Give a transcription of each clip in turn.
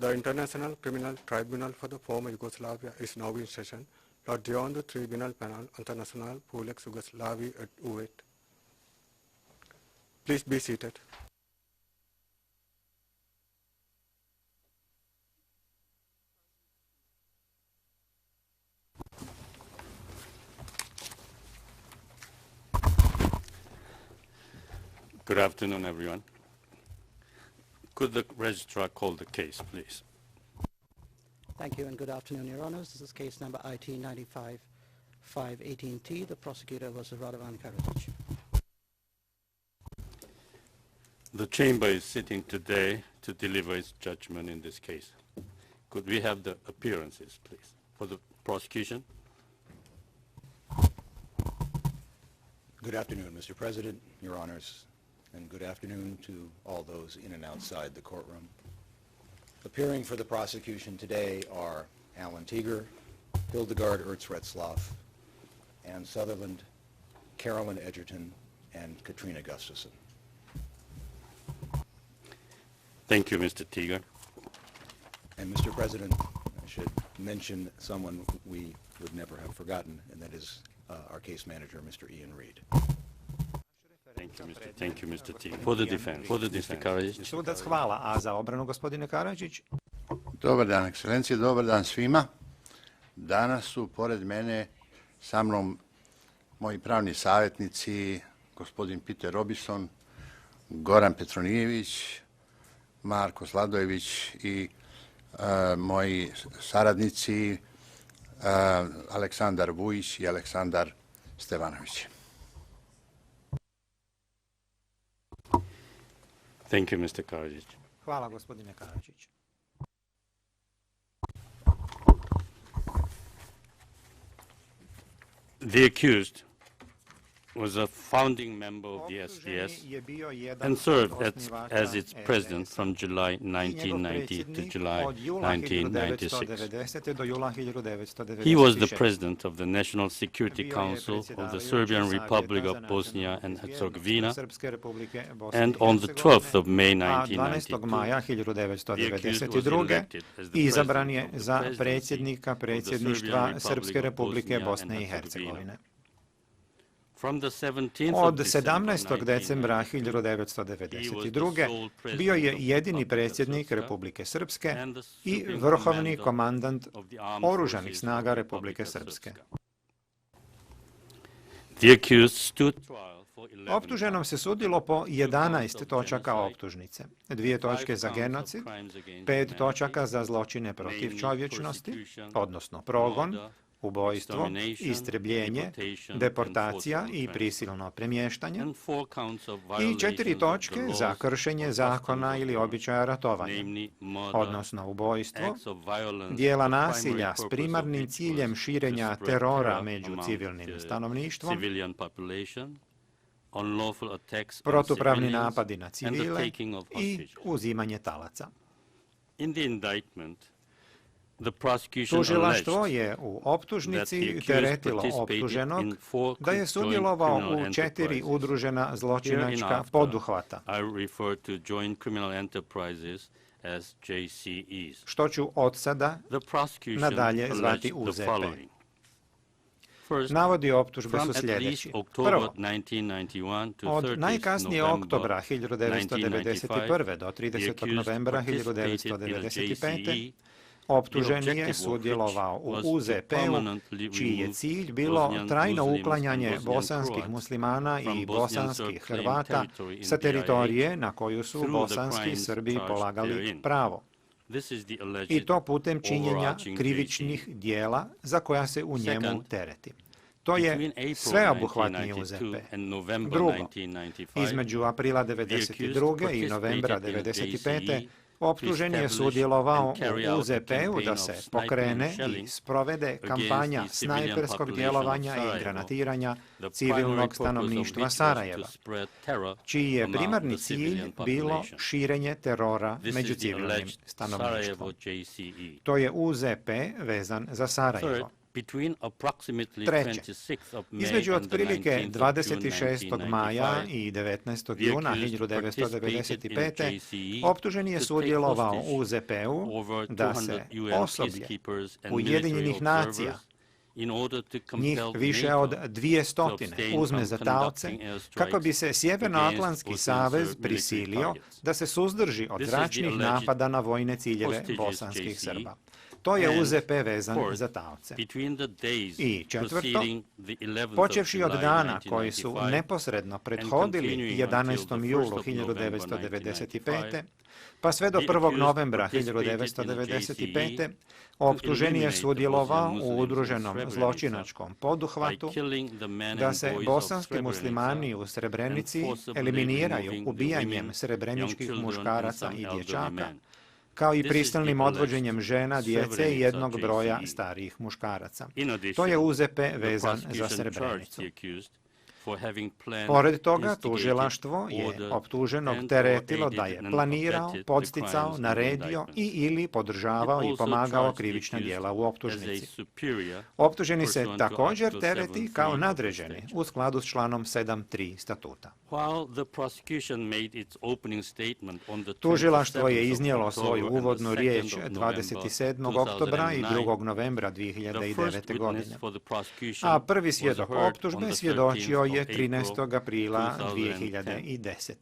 The International Criminal Tribunal for the former Yugoslavia is now in session. L'audience du Tribunal Penal International pour l'ex-Yougoslavie est ouverte. Please be seated. Good afternoon, everyone. Could the registrar call the case, please? Thank you and good afternoon, Your Honors. This is case number IT 95-518T. The prosecutor was Radovan Karadzic. The chamber is sitting today to deliver its judgment in this case. Could we have the appearances, please, for the prosecution? Good afternoon, Mr. President, Your Honors, and good afternoon to all those in and outside the courtroom. Appearing for the prosecution today are Alan Teeger, Hildegard Ertzretzlaff, Ann Sutherland, Carolyn Edgerton, and Katrina Gustafson. Thank you, Mr. Teeger. And Mr. President, I should mention someone we would never have forgotten, and that is our case manager, Mr. Ian Reed. Thank you, Mr. Teeger. For the defense, Mr. Karadzic. Sudac, hvala. A za obranu, gospodine Karadzic? Dobar dan, ekscelencije, dobar dan svima. Danas su pored mene sa mnom moji pravni savjetnici, gospodin Peter Robinson, Goran Petronijević, Marko Sladojević i moji saradnici Aleksandar Vujić i Aleksandar Stevanović. Thank you, Mr. Karadzic. Hvala, gospodine Karadzic. The accused was a founding member of the SDS and served as its president from July 1990 to July 1996. He was the president of the National Security Council of the Serbian Republic of Bosnia and Herzegovina, and on the 12th of May 1992. Izabran je za predsjednika predsjedništva Srpske Republike Bosne i Hercegovine. Od 17. decembra 1992. bio je jedini predsjednik Republike Srpske i vrhovni komandant Oružanih snaga Republike Srpske. Optuženom se sudilo po 11 točaka optužnice, 2 točke za genocid, 5 točaka za zločine protiv čovječnosti, odnosno progon, ubojstvo, istrebljenje, deportacija i prisilno premještanje i 4 točke za kršenje zakona ili običaja ratovanja, odnosno ubojstvo, dijela nasilja s primarnim ciljem širenja terora među civilnim stanovništvom, protupravni napadi na civile i uzimanje talaca. Tužilaštvo je u optužnici teretilo optuženog da je sudjelovao u 4 udružena zločinačka poduhvata, što ću od sada nadalje zvati UZP. Navodi optužbe su sljedeći. Prvo, od najkasnije oktobra 1991. do 30. novembra 1995. optuženi je sudjelovao u UZP-u, čiji je cilj bilo trajno uklanjanje bosanskih muslimana i bosanskih Hrvata sa teritorije na koju su bosanski Srbi polagali pravo. I to putem činjenja krivičnih dijela za koja se u njemu tereti. To je sveobuhvatni UZP. Drugo, između aprila 1992. i novembra 1995. optužen je sudjelovao u UZP-u da se pokrene i sprovede kampanja snajperskog djelovanja i granatiranja civilnog stanovništva Sarajeva, čiji je primarni cilj bilo širenje terora među civilnim stanovništvom. To je UZP vezan za Sarajevo. Treće, između otprilike 26. maja i 19. juna 1995. optuženi je sudjelovao u ZP-u da se osoblje Ujedinjenih nacija, njih više od 200, uzme za taoce kako bi se Sjevernoatlantski savez prisilio da se suzdrži od zračnih napada na vojne ciljeve bosanskih Srba. To je UZP vezan za taoce. I četvrto, počevši od dana koji su neposredno prethodili 11. julu 1995. pa sve do 1. novembra 1995. optuženi je sudjelovao u udruženom zločinačkom poduhvatu da se bosanski muslimani u Srebrenici eliminiraju ubijanjem srebreničkih muškaraca i dječaka, kao i prisilnim odvođenjem žena, djece i jednog broja starijih muškaraca. To je UZP vezan za Srebrenicu. Pored toga, tužilaštvo je optuženog teretilo da je planirao, podsticao, naredio i ili podržavao i pomagao krivična djela u optužnici. Optuženi se također tereti kao nadređeni u skladu s članom 7.3 statuta. Tužilaštvo je iznijelo svoju uvodnu riječ 27. oktobra i 2. novembra 2009. godine, a prvi svjedok optužbe svjedočio je 13. aprila 2010.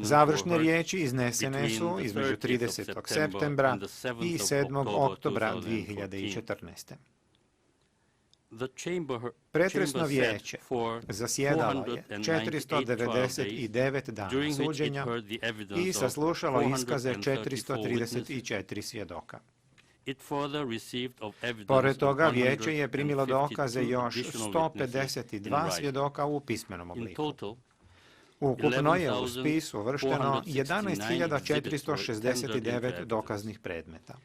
Završne riječi iznesene su između 30. septembra i 7. oktobra 2014. Pretresno vijeće zasjedalo je 499 dana suđenja i saslušalo iskaze 434 svjedoka. Pored toga, vijeće je primilo dokaze još 152 svjedoka u pismenom obliku. Ukupno je u spis uvršteno 11.469 dokaznih predmeta.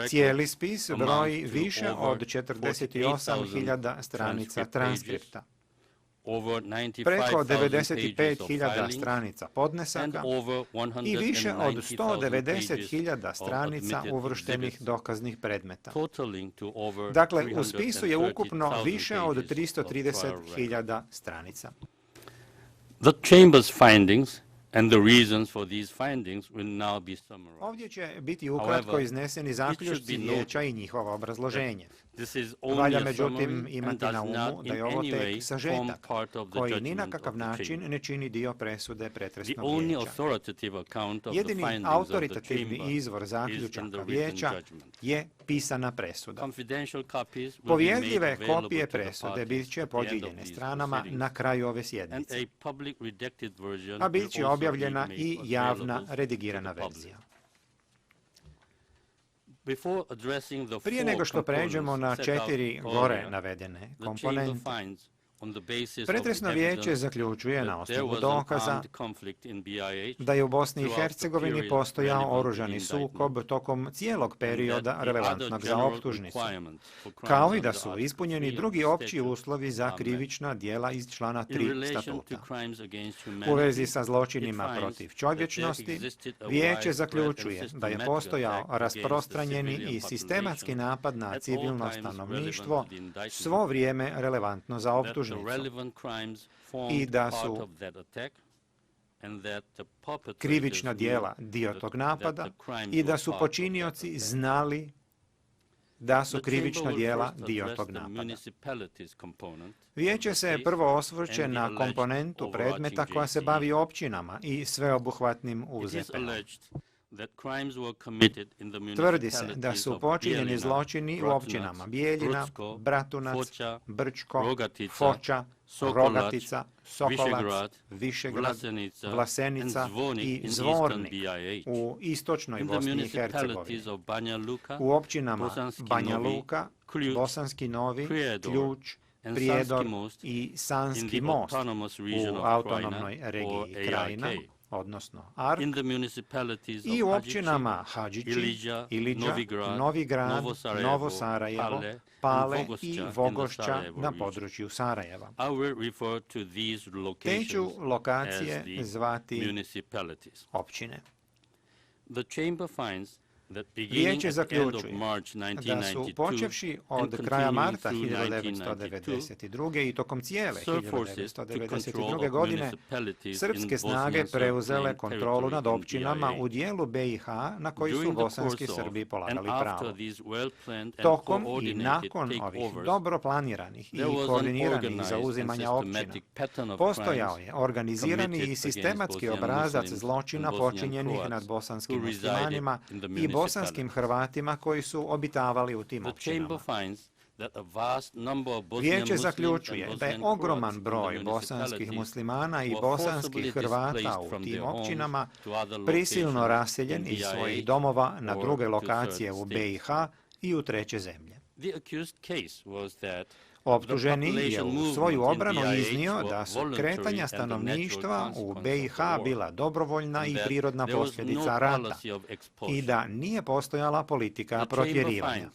Cijeli spis broji više od 48.000 stranica transkripta, preko 95.000 stranica podnesaka i više od 190.000 stranica uvrštenih dokaznih predmeta. Dakle, u spisu je ukupno više od 330.000 stranica. The Chamber's findings and the reasons for these findings will now be summarized. Ovdje će biti ukratko izneseni zaključci vijeća i njihovo obrazloženje. Valja međutim imati na umu da je ovo tek sažetak koji ni na kakav način ne čini dio presude pretresnog vijeća. Jedini autoritativni izvor zaključaka vijeća je pisana presuda. Povjerljive kopije presude bit će podijeljene stranama na kraju ove sjednice, a bit će objavljena i javna redigirana verzija. Prije nego što pređemo na 4 gore navedene komponente, pretresno vijeće zaključuje na osnovu dokaza da je u Bosni i Hercegovini postojao oružani sukob tokom cijelog perioda relevantnog za optužnicu, kao i da su ispunjeni drugi opći uslovi za krivična djela iz člana 3 statuta. U vezi sa zločinima protiv čovječnosti, vijeće zaključuje da je postojao rasprostranjeni i sistematski napad na civilno stanovništvo svo vrijeme relevantno za optužnicu i da su krivična djela dio tog napada i da su počinioci znali da su krivična djela dio tog napada. Vijeće se prvo osvrće na komponentu predmeta koja se bavi općinama i sveobuhvatnim UZP-om. Tvrdi se da su počinjeni zločini u općinama Bijeljina, Bratunac, Brčko, Foča, Rogatica, Sokolac, Višegrad, Vlasenica i Zvornik u istočnoj Bosni i Hercegovini, u općinama Banja Luka, Bosanski Novi, Ključ, Prijedor i Sanski most u autonomnoj regiji Krajina, odnosno Ark, i u općinama Hadžići, Ilidža, Novi Grad, Novo Sarajevo, Pale i Vogošća na području Sarajeva. Te ću lokacije zvati općine. Vijeće zaključuje da su počevši od kraja marta 1992. i tokom cijele 1992. godine srpske snage preuzele kontrolu nad općinama u dijelu BiH na koji su bosanski Srbi polagali pravo. Tokom i nakon ovih dobro planiranih i koordiniranih zauzimanja općina postojao je organizirani i sistematski obrazac zločina počinjenih nad bosanskim muslimanima i bosanskim Hrvatima koji su obitavali u tim općinama. Vijeće zaključuje da je ogroman broj bosanskih muslimana i bosanskih Hrvata u tim općinama prisilno raseljen iz svojih domova na druge lokacije u BiH i u treće zemlje. Optuženi je u svoju obranu iznio da su kretanja stanovništva u BiH bila dobrovoljna i prirodna posljedica rata i da nije postojala politika protjerivanja.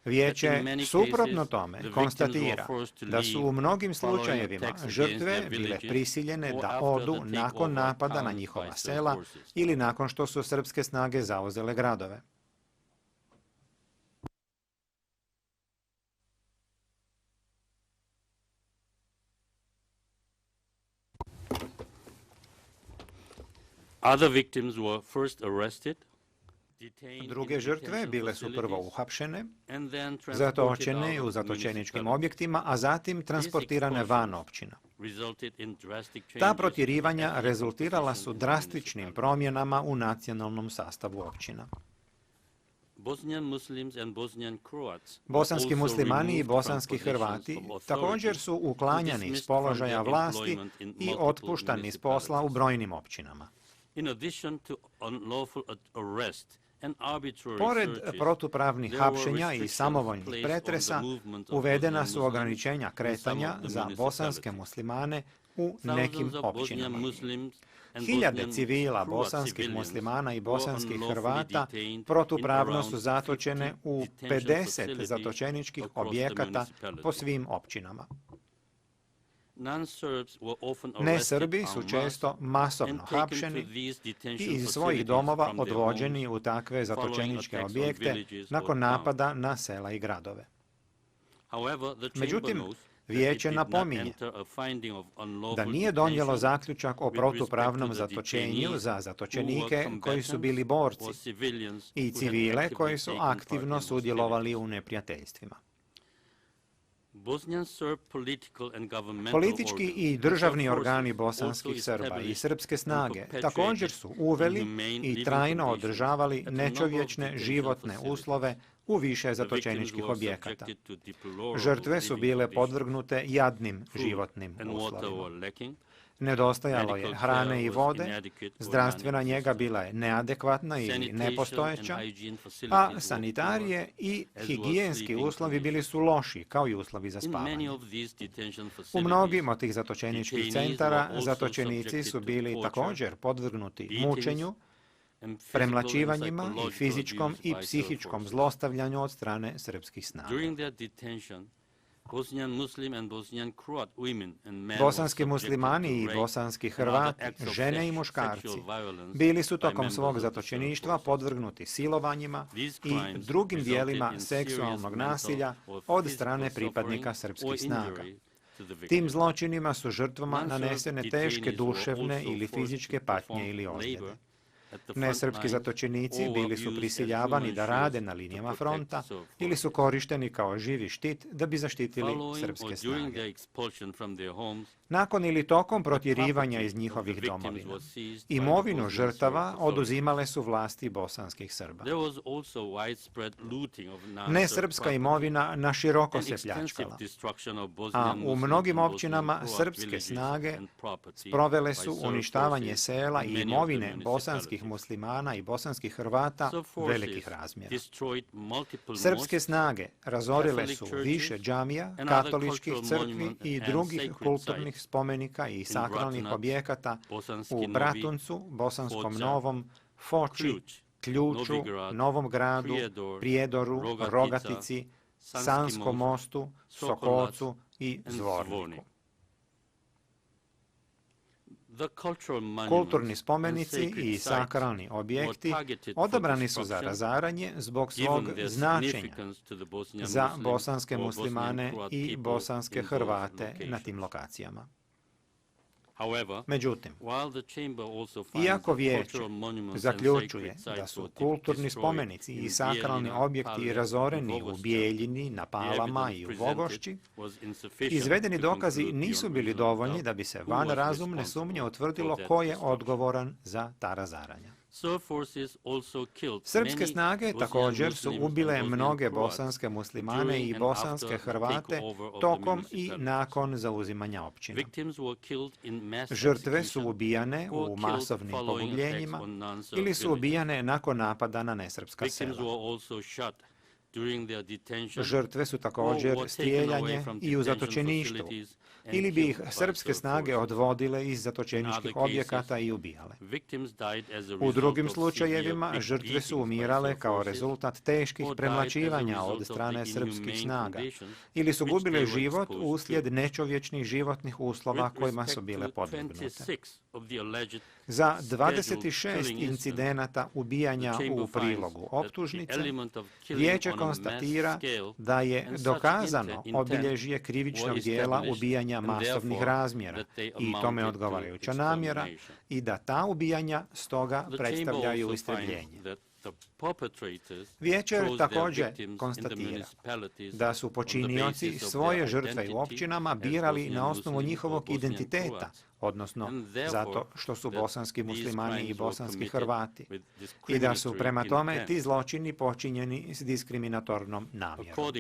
Vijeće, suprotno tome, konstatira da su u mnogim slučajevima žrtve bile prisiljene da odu nakon napada na njihova sela ili nakon što su srpske snage zauzele gradove. Other victims were first arrested, druge žrtve bile su prvo uhapšene, zatočene u zatočeničkim objektima, a zatim transportirane van općina. Ta protjerivanja rezultirala su drastičnim promjenama u nacionalnom sastavu općina. Bosanski muslimani i bosanski Hrvati također su uklanjani s položaja vlasti i otpuštani s posla u brojnim općinama. Pored protupravnih hapšenja i samovoljnih pretresa, uvedena su ograničenja kretanja za bosanske muslimane u nekim općinama. Hiljade civila bosanskih muslimana i bosanskih Hrvata protupravno su zatočene u 50 zatočeničkih objekata po svim općinama. Nesrbi su često masovno hapšeni i iz svojih domova odvođeni u takve zatočeničke objekte nakon napada na sela i gradove. Međutim, Vijeće napominje da nije donijelo zaključak o protupravnom zatočenju za zatočenike koji su bili borci i civile koji su aktivno sudjelovali u neprijateljstvima. Politički i državni organi bosanskih Srba i srpske snage također su uveli i trajno održavali nečovječne životne uslove u više zatočeničkih objekata. Žrtve su bile podvrgnute jadnim životnim uslovima. Nedostajalo je hrane i vode, zdravstvena njega bila je neadekvatna ili nepostojeća, a sanitarije i higijenski uslovi bili su loši, kao i uslovi za spavanje. U mnogim od tih zatočeničkih centara zatočenici su bili također podvrgnuti mučenju, premlaćivanjima i fizičkom i psihičkom zlostavljanju od strane srpskih snaga. Bosanski muslimani i bosanski Hrvati, žene i muškarci, bili su tokom svog zatočeništva podvrgnuti silovanjima i drugim dijelima seksualnog nasilja od strane pripadnika srpskih snaga. Tim zločinima su žrtvama nanesene teške duševne ili fizičke patnje ili ozljede. Nesrpski zatočenici bili su prisiljavani da rade na linijama fronta ili su korišteni kao živi štit da bi zaštitili srpske snage. Nakon ili tokom protjerivanja iz njihovih domovina, imovinu žrtava oduzimale su vlasti bosanskih Srba. Nesrpska imovina naširoko se pljačkala, a u mnogim općinama srpske snage sprovele su uništavanje sela i imovine bosanskih muslimana i bosanskih Hrvata velikih razmjera. Srpske snage razorile su više džamija, katoličkih crkvi i drugih kulturnih spomenika i sakralnih objekata u Bratuncu, Bosanskom Novom, Foči, Ključu, Novom Gradu, Prijedoru, Rogatici, Sanskom mostu, Sokocu i Zvorniku. Kulturni spomenici i sakralni objekti odabrani su za razaranje zbog svog značenja za bosanske muslimane i bosanske Hrvate na tim lokacijama. Međutim, iako vijeće zaključuje da su kulturni spomenici i sakralni objekti razoreni u Bijeljini, na Palama i u Vogošći, izvedeni dokazi nisu bili dovoljni da bi se van razumne sumnje utvrdilo ko je odgovoran za ta razaranja. Srpske snage također su ubile mnoge bosanske muslimane i bosanske Hrvate tokom i nakon zauzimanja općina. Žrtve su ubijane u masovnim pogubljenjima ili su ubijane nakon napada na nesrpska sela. Žrtve su također strijeljanje i u zatočeništvu, ili bi ih srpske snage odvodile iz zatočeničkih objekata i ubijale. U drugim slučajevima žrtve su umirale kao rezultat teških premlaćivanja od strane srpskih snaga ili su gubile život uslijed nečovječnih životnih uslova kojima su bile podvrgnute. Za 26 incidenata ubijanja u prilogu optužnice, vijeće konstatira da je dokazano obilježje krivičnog dijela ubijanja masovnih razmjera i tome odgovarajuća namjera i da ta ubijanja stoga predstavljaju istrebljenje. Vijeće također konstatira da su počinioci svoje žrtve u općinama birali na osnovu njihovog identiteta, odnosno zato što su bosanski muslimani i bosanski Hrvati, i da su prema tome ti zločini počinjeni s diskriminatornom namjerom.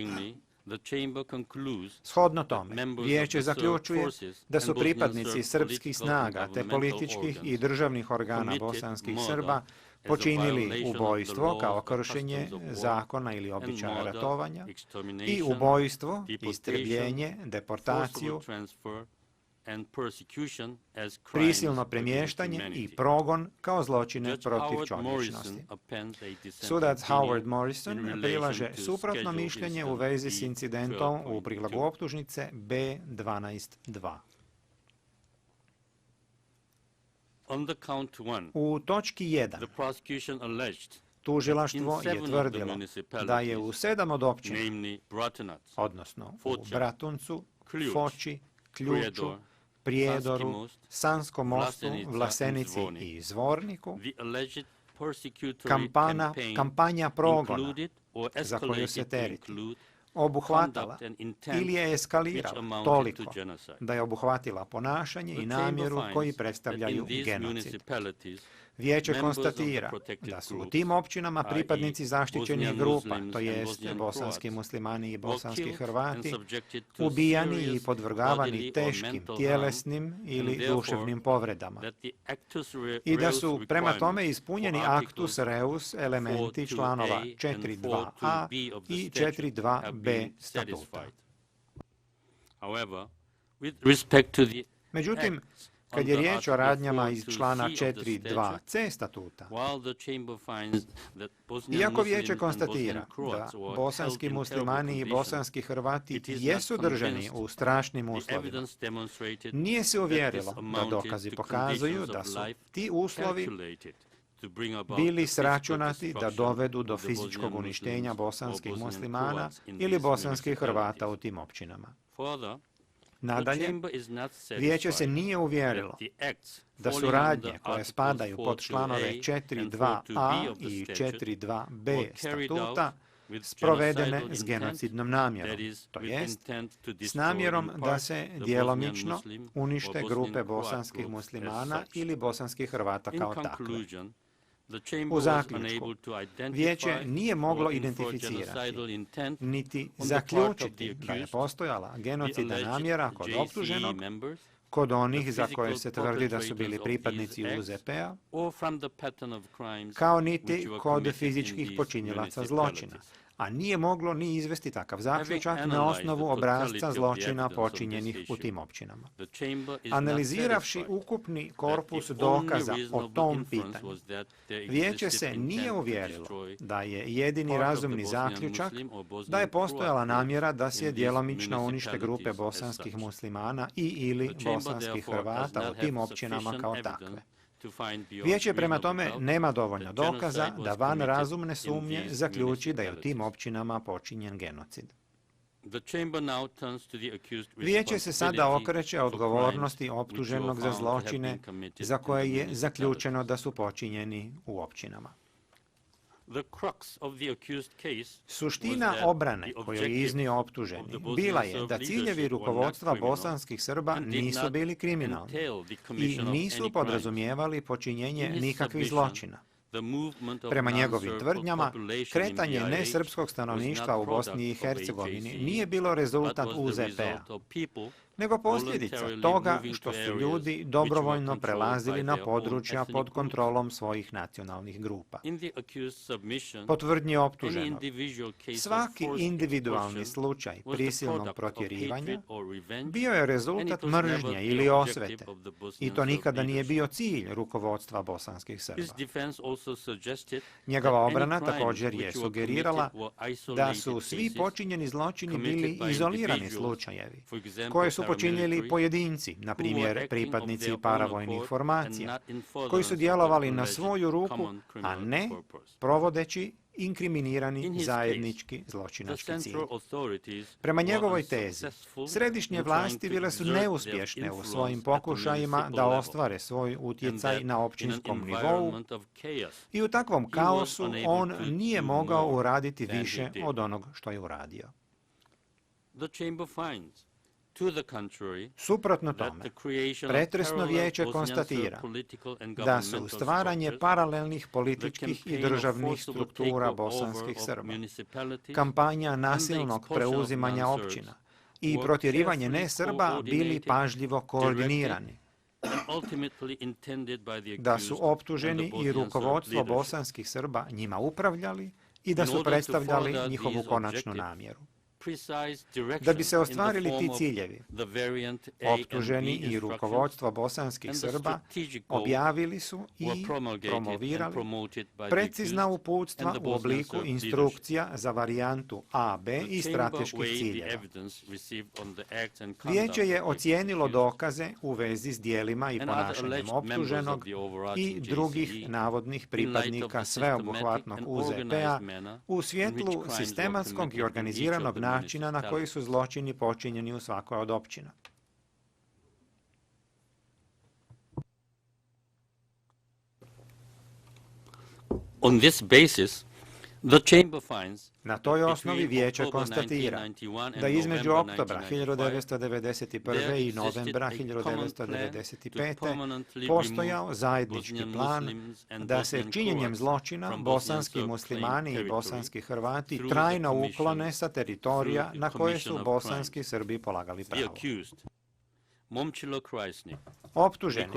Shodno tome, vijeće zaključuje da su pripadnici srpskih snaga te političkih i državnih organa bosanskih Srba počinili ubojstvo kao kršenje zakona ili običaja ratovanja i ubojstvo, istrebljenje, deportaciju, prisilno premještanje i progon kao zločine protiv čovječnosti. Sudac Howard Morrison prilaže suprotno mišljenje u vezi s incidentom u prilogu optužnice B12.2. U točki 1 tužilaštvo je tvrdilo da je u 7 od općina, odnosno u Bratuncu, Foči, Ključu, Prijedoru, Sanskom mostu, Vlasenici i Zvorniku, kampanja progona za koju se tereti obuhvatala ili je eskalirala toliko da je obuhvatila ponašanje i namjeru koji predstavljaju genocid. Vijeće konstatira da su u tim općinama pripadnici zaštićenih grupa, to jest bosanski muslimani i bosanski Hrvati, ubijani i podvrgavani teškim tjelesnim ili duševnim povredama i da su prema tome ispunjeni actus reus elementi članova 4.2a i 4.2b statuta. Međutim, kad je riječ o radnjama iz člana 4.2c statuta, iako vijeće konstatira da bosanski muslimani i bosanski Hrvati jesu držani u strašnim uslovima, nije se uvjerilo da dokazi pokazuju da su ti uslovi bili sračunati da dovedu do fizičkog uništenja bosanskih muslimana ili bosanskih Hrvata u tim općinama. Nadalje, vijeće se nije uvjerilo da su radnje koje spadaju pod članove 4.2a i 4.2b statuta sprovedene s genocidnom namjerom, to jest s namjerom da se djelomično unište grupe bosanskih muslimana ili bosanskih Hrvata kao takve. U zaključku, vijeće nije moglo identificirati niti zaključiti da je postojala genocidna namjera kod optuženog, kod onih za koje se tvrdi da su bili pripadnici UZP-a, kao niti kod fizičkih počinjilaca zločina, a nije moglo ni izvesti takav zaključak na osnovu obrasca zločina počinjenih u tim općinama. Analiziravši ukupni korpus dokaza o tom pitanju, Vijeće se nije uvjerilo da je jedini razumni zaključak da je postojala namjera da se djelomično unište grupe bosanskih muslimana i ili bosanskih Hrvata u tim općinama kao takve. Vijeće prema tome nema dovoljno dokaza da van razumne sumnje zaključi da je u tim općinama počinjen genocid. Vijeće se sada okreće odgovornosti optuženog za zločine za koje je zaključeno da su počinjeni u općinama. Suština obrane koju je iznio optuženi bila je da ciljevi rukovodstva bosanskih Srba nisu bili kriminalni i nisu podrazumijevali počinjenje nikakvih zločina. Prema njegovim tvrdnjama, kretanje nesrpskog stanovništva u Bosni i Hercegovini nije bilo rezultat UZP-a, nego posljedica toga što su ljudi dobrovoljno prelazili na područja pod kontrolom svojih nacionalnih grupa. Po tvrdnji optuženog, svaki individualni slučaj prisilnog protjerivanja bio je rezultat mržnje ili osvete i to nikada nije bio cilj rukovodstva bosanskih Srba. Njegova obrana također je sugerirala da su svi počinjeni zločini bili izolirani slučajevi, koje su počinjeli pojedinci, na primjer pripadnici paravojnih formacija, koji su djelovali na svoju ruku, a ne provodeći inkriminirani zajednički zločinački cilj. Prema njegovoj tezi, središnje vlasti bile su neuspješne u svojim pokušajima da ostvare svoj utjecaj na općinskom nivou i u takvom kaosu on nije mogao uraditi više od onog što je uradio. Suprotno tome, pretresno vijeće konstatira da su stvaranje paralelnih političkih i državnih struktura bosanskih Srba, kampanja nasilnog preuzimanja općina i protjerivanje nesrba bili pažljivo koordinirani, da su optuženi i rukovodstvo bosanskih Srba njima upravljali i da su predstavljali njihovu konačnu namjeru. Da bi se ostvarili ti ciljevi, optuženi i rukovodstvo bosanskih Srba objavili su i promovirali precizna uputstva u obliku instrukcija za varijantu A, B i strateških ciljeva. Vijeće je ocijenilo dokaze u vezi s djelima i ponašanjem optuženog i drugih navodnih pripadnika sveobuhvatnog UZP-a u svjetlu sistematskog i organiziranog načina na koji su zločini počinjeni u svakoj od općina. On this basis, the chamber finds na toj osnovi vijeće konstatira da između oktobra 1991. i novembra 1995. postojao zajednički plan da se činjenjem zločina bosanski muslimani i bosanski Hrvati trajno uklone sa teritorija na koje su bosanski Srbi polagali pravo. Optuženi,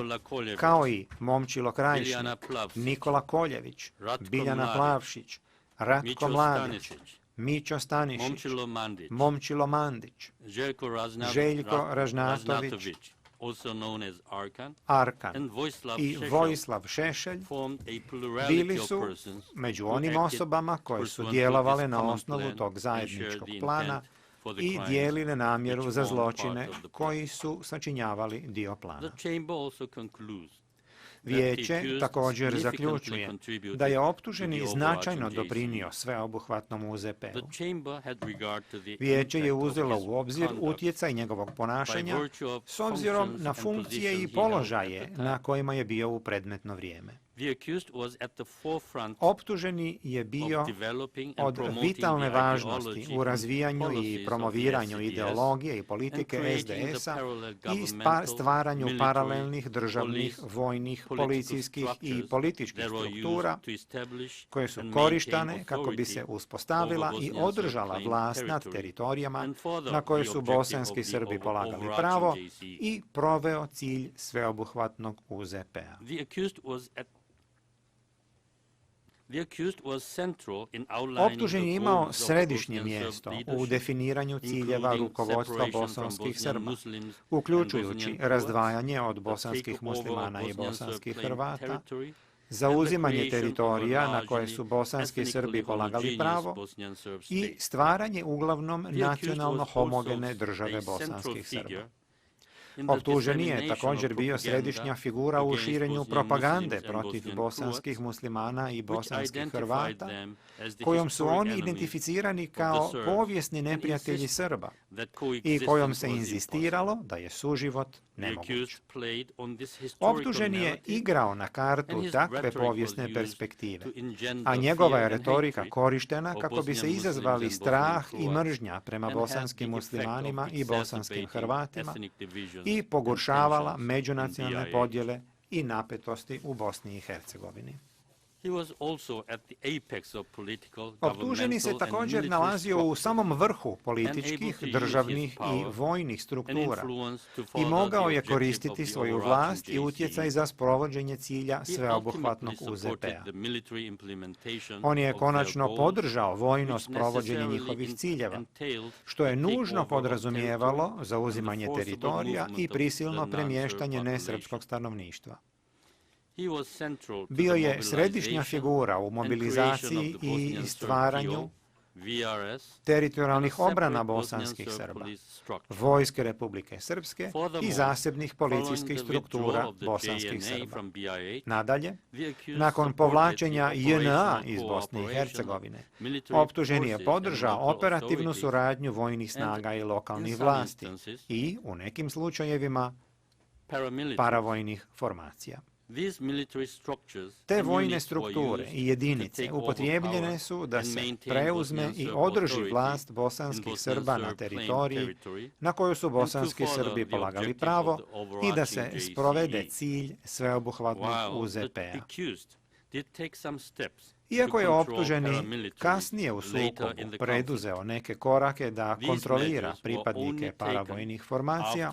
kao i Momčilo Krajišnik, Nikola Koljević, Biljana Plavšić, Ratko Mladić, Mićo Stanišić, Momčilo Mandić, Željko Ražnatović, Arkan i Vojislav Šešelj bili su među onim osobama koje su djelovale na osnovu tog zajedničkog plana i dijelile namjeru za zločine koji su sačinjavali dio plana. Vijeće također zaključuje da je optuženi značajno doprinio sveobuhvatnom UZP-u. Vijeće je uzelo u obzir utjecaj njegovog ponašanja s obzirom na funkcije i položaje na kojima je bio u predmetno vrijeme. Optuženi je bio od vitalne važnosti u razvijanju i promoviranju ideologije i politike SDS-a i stvaranju paralelnih državnih, vojnih, policijskih i političkih struktura koje su korištane kako bi se uspostavila i održala vlast nad teritorijama na koje su bosanski Srbi polagali pravo i proveo cilj sveobuhvatnog UZP-a. Optužen je imao središnje mjesto u definiranju ciljeva rukovodstva bosanskih Srba, uključujući razdvajanje od bosanskih muslimana i bosanskih Hrvata, zauzimanje teritorija na koje su bosanski Srbi polagali pravo i stvaranje uglavnom nacionalno homogene države bosanskih Srba. Optuženi je također bio središnja figura u širenju propagande protiv bosanskih muslimana i bosanskih Hrvata, kojom su oni identificirani kao povijesni neprijatelji Srba i kojom se inzistiralo da je suživot nemoguć. Optuženi je igrao na kartu takve povijesne perspektive, a njegova je retorika korištena kako bi se izazvali strah i mržnja prema bosanskim muslimanima i bosanskim Hrvatima i pogoršavala međunacionalne podjele i napetosti u Bosni i Hercegovini. Optuženi se također nalazio u samom vrhu političkih, državnih i vojnih struktura i mogao je koristiti svoju vlast i utjecaj za sprovođenje cilja sveobuhvatnog UZP-a. On je konačno podržao vojno sprovođenje njihovih ciljeva, što je nužno podrazumijevalo zauzimanje teritorija i prisilno premještanje nesrpskog stanovništva. Bio je središnja figura u mobilizaciji i stvaranju teritorijalnih obrana bosanskih Srba, Vojske Republike Srpske i zasebnih policijskih struktura bosanskih Srba. Nadalje, nakon povlačenja JNA iz Bosne i Hercegovine, optuženi je podržao operativnu suradnju vojnih snaga i lokalnih vlasti i, u nekim slučajevima, paravojnih formacija. Te vojne strukture i jedinice upotrijebljene su da se preuzme i održi vlast bosanskih Srba na teritoriji na koju su bosanski Srbi polagali pravo i da se sprovede cilj sveobuhvatnog UZP-a. Iako je optuženi kasnije u sukobu preduzeo neke korake da kontrolira pripadnike paravojnih formacija,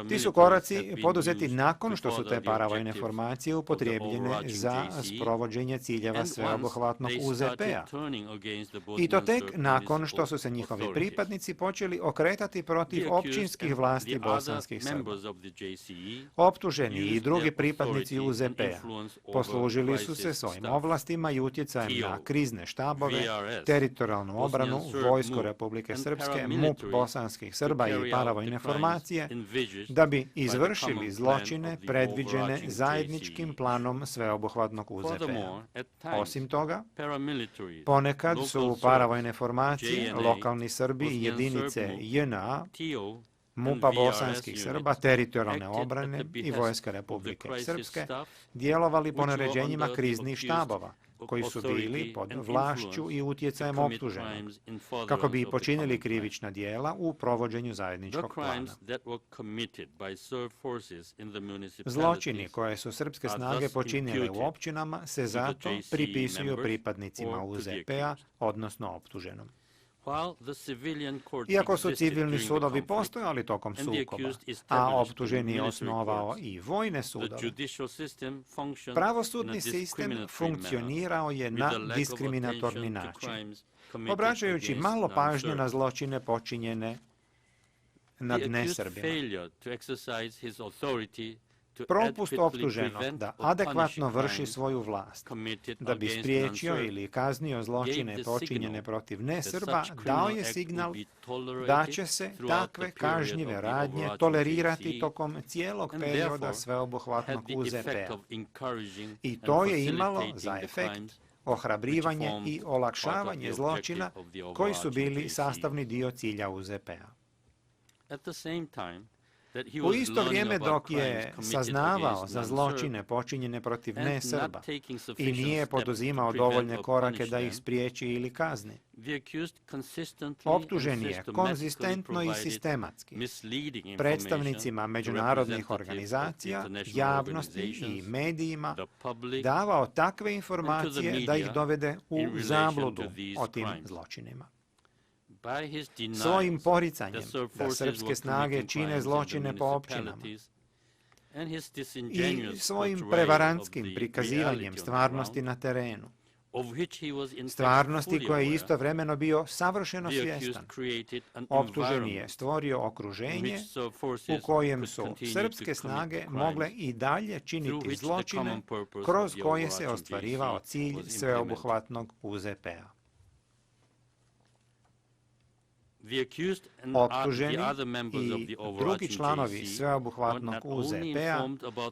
ti su koraci poduzeti nakon što su te paravojne formacije upotrijebljene za sprovođenje ciljeva sveobuhvatnog UZP-a. I to tek nakon što su se njihovi pripadnici počeli okretati protiv općinskih vlasti bosanskih Srba. Optuženi i drugi pripadnici UZP-a poslužili su se svojim ovlastima i utjecajem na krizne štabove, teritorijalnu obranu, Vojsku Republike Srpske, MUP bosanskih Srba i paravojne formacije, da bi izvršili zločine predviđene zajedničkim planom sveobuhvatnog UZP-a. Osim toga, ponekad su paravojne formacije, lokalni Srbi i jedinice JNA, MUP-a bosanskih Srba, teritorijalne obrane i Vojska Republike Srpske djelovali po naređenjima kriznih štabova, koji su bili pod vlašću i utjecajem optuženog, kako bi počinili krivična djela u provođenju zajedničkog plana. Zločini koje su srpske snage počinile u općinama se zato pripisuju pripadnicima UZP-a, odnosno optuženom. Iako su civilni sudovi postojali tokom sukoba, a optuženi je osnovao i vojne sudove, pravosudni sistem funkcionirao je na diskriminatorni način, obraćajući malo pažnje na zločine počinjene nad nesrbima. Propust optuženog da adekvatno vrši svoju vlast, da bi spriječio ili kaznio zločine počinjene protiv nesrba, dao je signal da će se takve kažnjive radnje tolerirati tokom cijelog perioda sveobuhvatnog UZP-a. I to je imalo za efekt ohrabrivanje i olakšavanje zločina koji su bili sastavni dio cilja UZP-a. U isto vrijeme dok je saznavao za zločine počinjene protiv nesrba i nije poduzimao dovoljne korake da ih spriječi ili kazni, optužen je konzistentno i sistematski predstavnicima međunarodnih organizacija, javnosti i medijima davao takve informacije da ih dovede u zabludu o tim zločinima. Svojim poricanjem da srpske snage čine zločine po općinama i svojim prevarantskim prikazivanjem stvarnosti na terenu, stvarnosti koje je istovremeno bio savršeno svjestan. Optuženi je stvorio okruženje u kojem su srpske snage mogle i dalje činiti zločine kroz koje se ostvarivao cilj sveobuhvatnog UZP-a. Optuženi i drugi članovi sveobuhvatnog UZP-a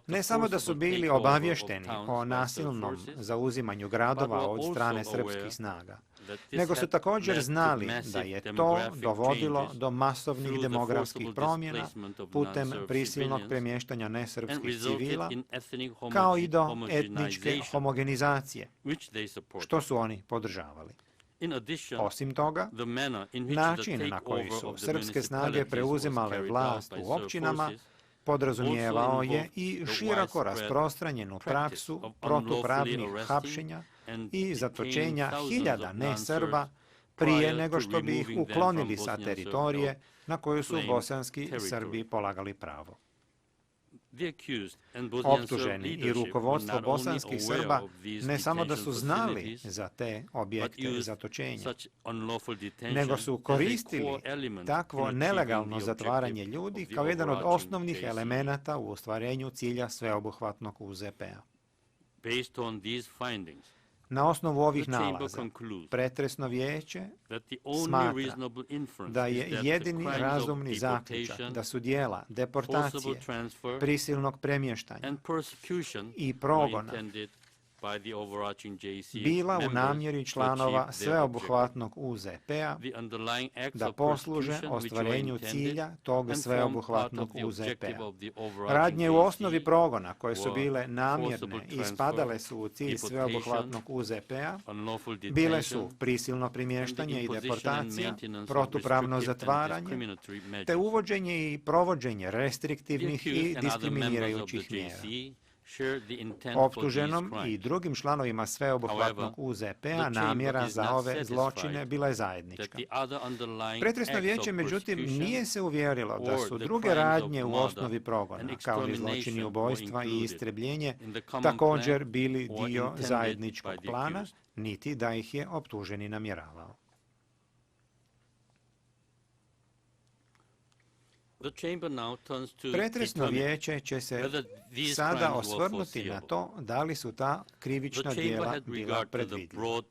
ne samo da su bili obavješteni o nasilnom zauzimanju gradova od strane srpskih snaga, nego su također znali da je to dovodilo do masovnih demografskih promjena putem prisilnog premještanja nesrpskih civila, kao i do etničke homogenizacije, što su oni podržavali. Osim toga, način na koji su srpske snage preuzimale vlast u općinama podrazumijevao je i široko rasprostranjenu praksu protupravnih hapšenja i zatočenja hiljada nesrba prije nego što bi ih uklonili sa teritorije na koju su bosanski Srbi polagali pravo. Optuženi i rukovodstvo bosanskih Srba ne samo da su znali za te objekte zatočenja, nego su koristili takvo nelegalno zatvaranje ljudi kao jedan od osnovnih elemenata u ostvarenju cilja sveobuhvatnog UZP-a. Na osnovu ovih nalaza, pretresno vijeće smatra da je jedini razumni zaključak da su dijela deportacije, prisilnog premještanja i progona bila u namjeri članova sveobuhvatnog UZP-a da posluže ostvarenju cilja tog sveobuhvatnog UZP-a. Radnje u osnovi progona koje su bile namjerne i spadale su u cilj sveobuhvatnog UZP-a bile su prisilno premještanje i deportacija, protupravno zatvaranje, te uvođenje i provođenje restriktivnih i diskriminirajućih mjera. Optuženom i drugim članovima sveobuhvatnog UZP-a namjera za ove zločine bila je zajednička. Pretresno vijeće, međutim, nije se uvjerilo da su druge radnje u osnovi progona, kao i zločini ubojstva i istrebljenje, također bili dio zajedničkog plana, niti da ih je optuženi namjeravao. Pretresno vijeće će se sada osvrnuti na to da li su ta krivična djela bila predvidljiva.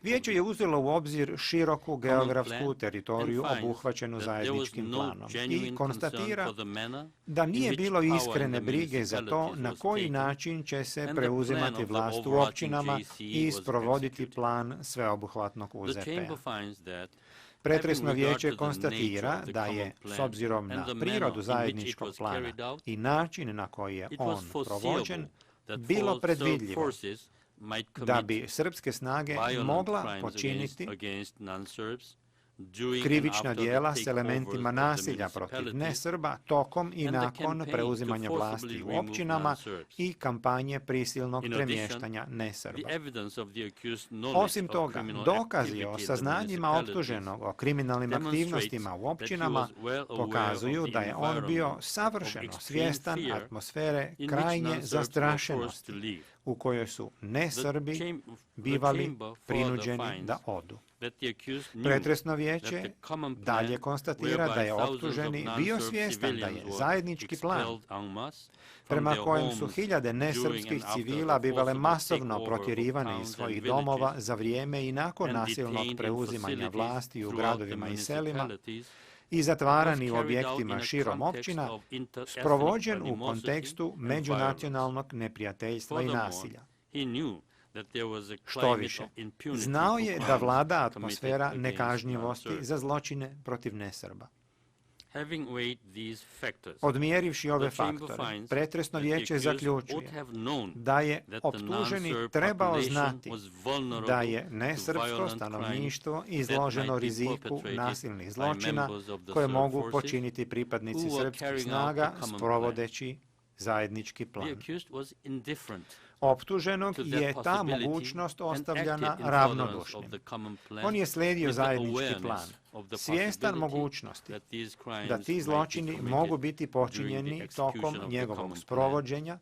Vijeće je uzelo u obzir široku geografsku teritoriju obuhvaćenu zajedničkim planom i konstatira da nije bilo iskrene brige za to na koji način će se preuzimati vlast u općinama i sprovoditi plan sveobuhvatnog UZP-a. Pretresno vijeće konstatira da je, s obzirom na prirodu zajedničkog plana i način na koji je on provođen, bilo predvidljivo da bi srpske snage mogla počiniti krivična djela s elementima nasilja protiv nesrba tokom i nakon preuzimanja vlasti u općinama i kampanje prisilnog premještanja nesrba. Osim toga, dokazi o saznanjima optuženog o kriminalnim aktivnostima u općinama pokazuju da je on bio savršeno svjestan atmosfere krajnje zastrašenosti u kojoj su nesrbi bivali prinuđeni da odu. Pretresno vijeće dalje konstatira da je optuženi bio svjestan da je zajednički plan prema kojem su hiljade nesrpskih civila bivale masovno protjerivane iz svojih domova za vrijeme i nakon nasilnog preuzimanja vlasti u gradovima i selima i zatvarani u objektima širom općina, sprovođen u kontekstu međunacionalnog neprijateljstva i nasilja. Što više, znao je da vlada atmosfera nekažnjivosti za zločine protiv nesrba. Odmjerivši ove faktore, pretresno vijeće zaključuje da je optuženi trebao znati da je nesrpsko stanovništvo izloženo riziku nasilnih zločina koje mogu počiniti pripadnici srpskih snaga sprovodeći zajednički plan. Optuženog je ta mogućnost ostavljana ravnodušnim. On je slijedio zajednički plan, svjestan mogućnosti da ti zločini mogu biti počinjeni tokom njegovog sprovođenja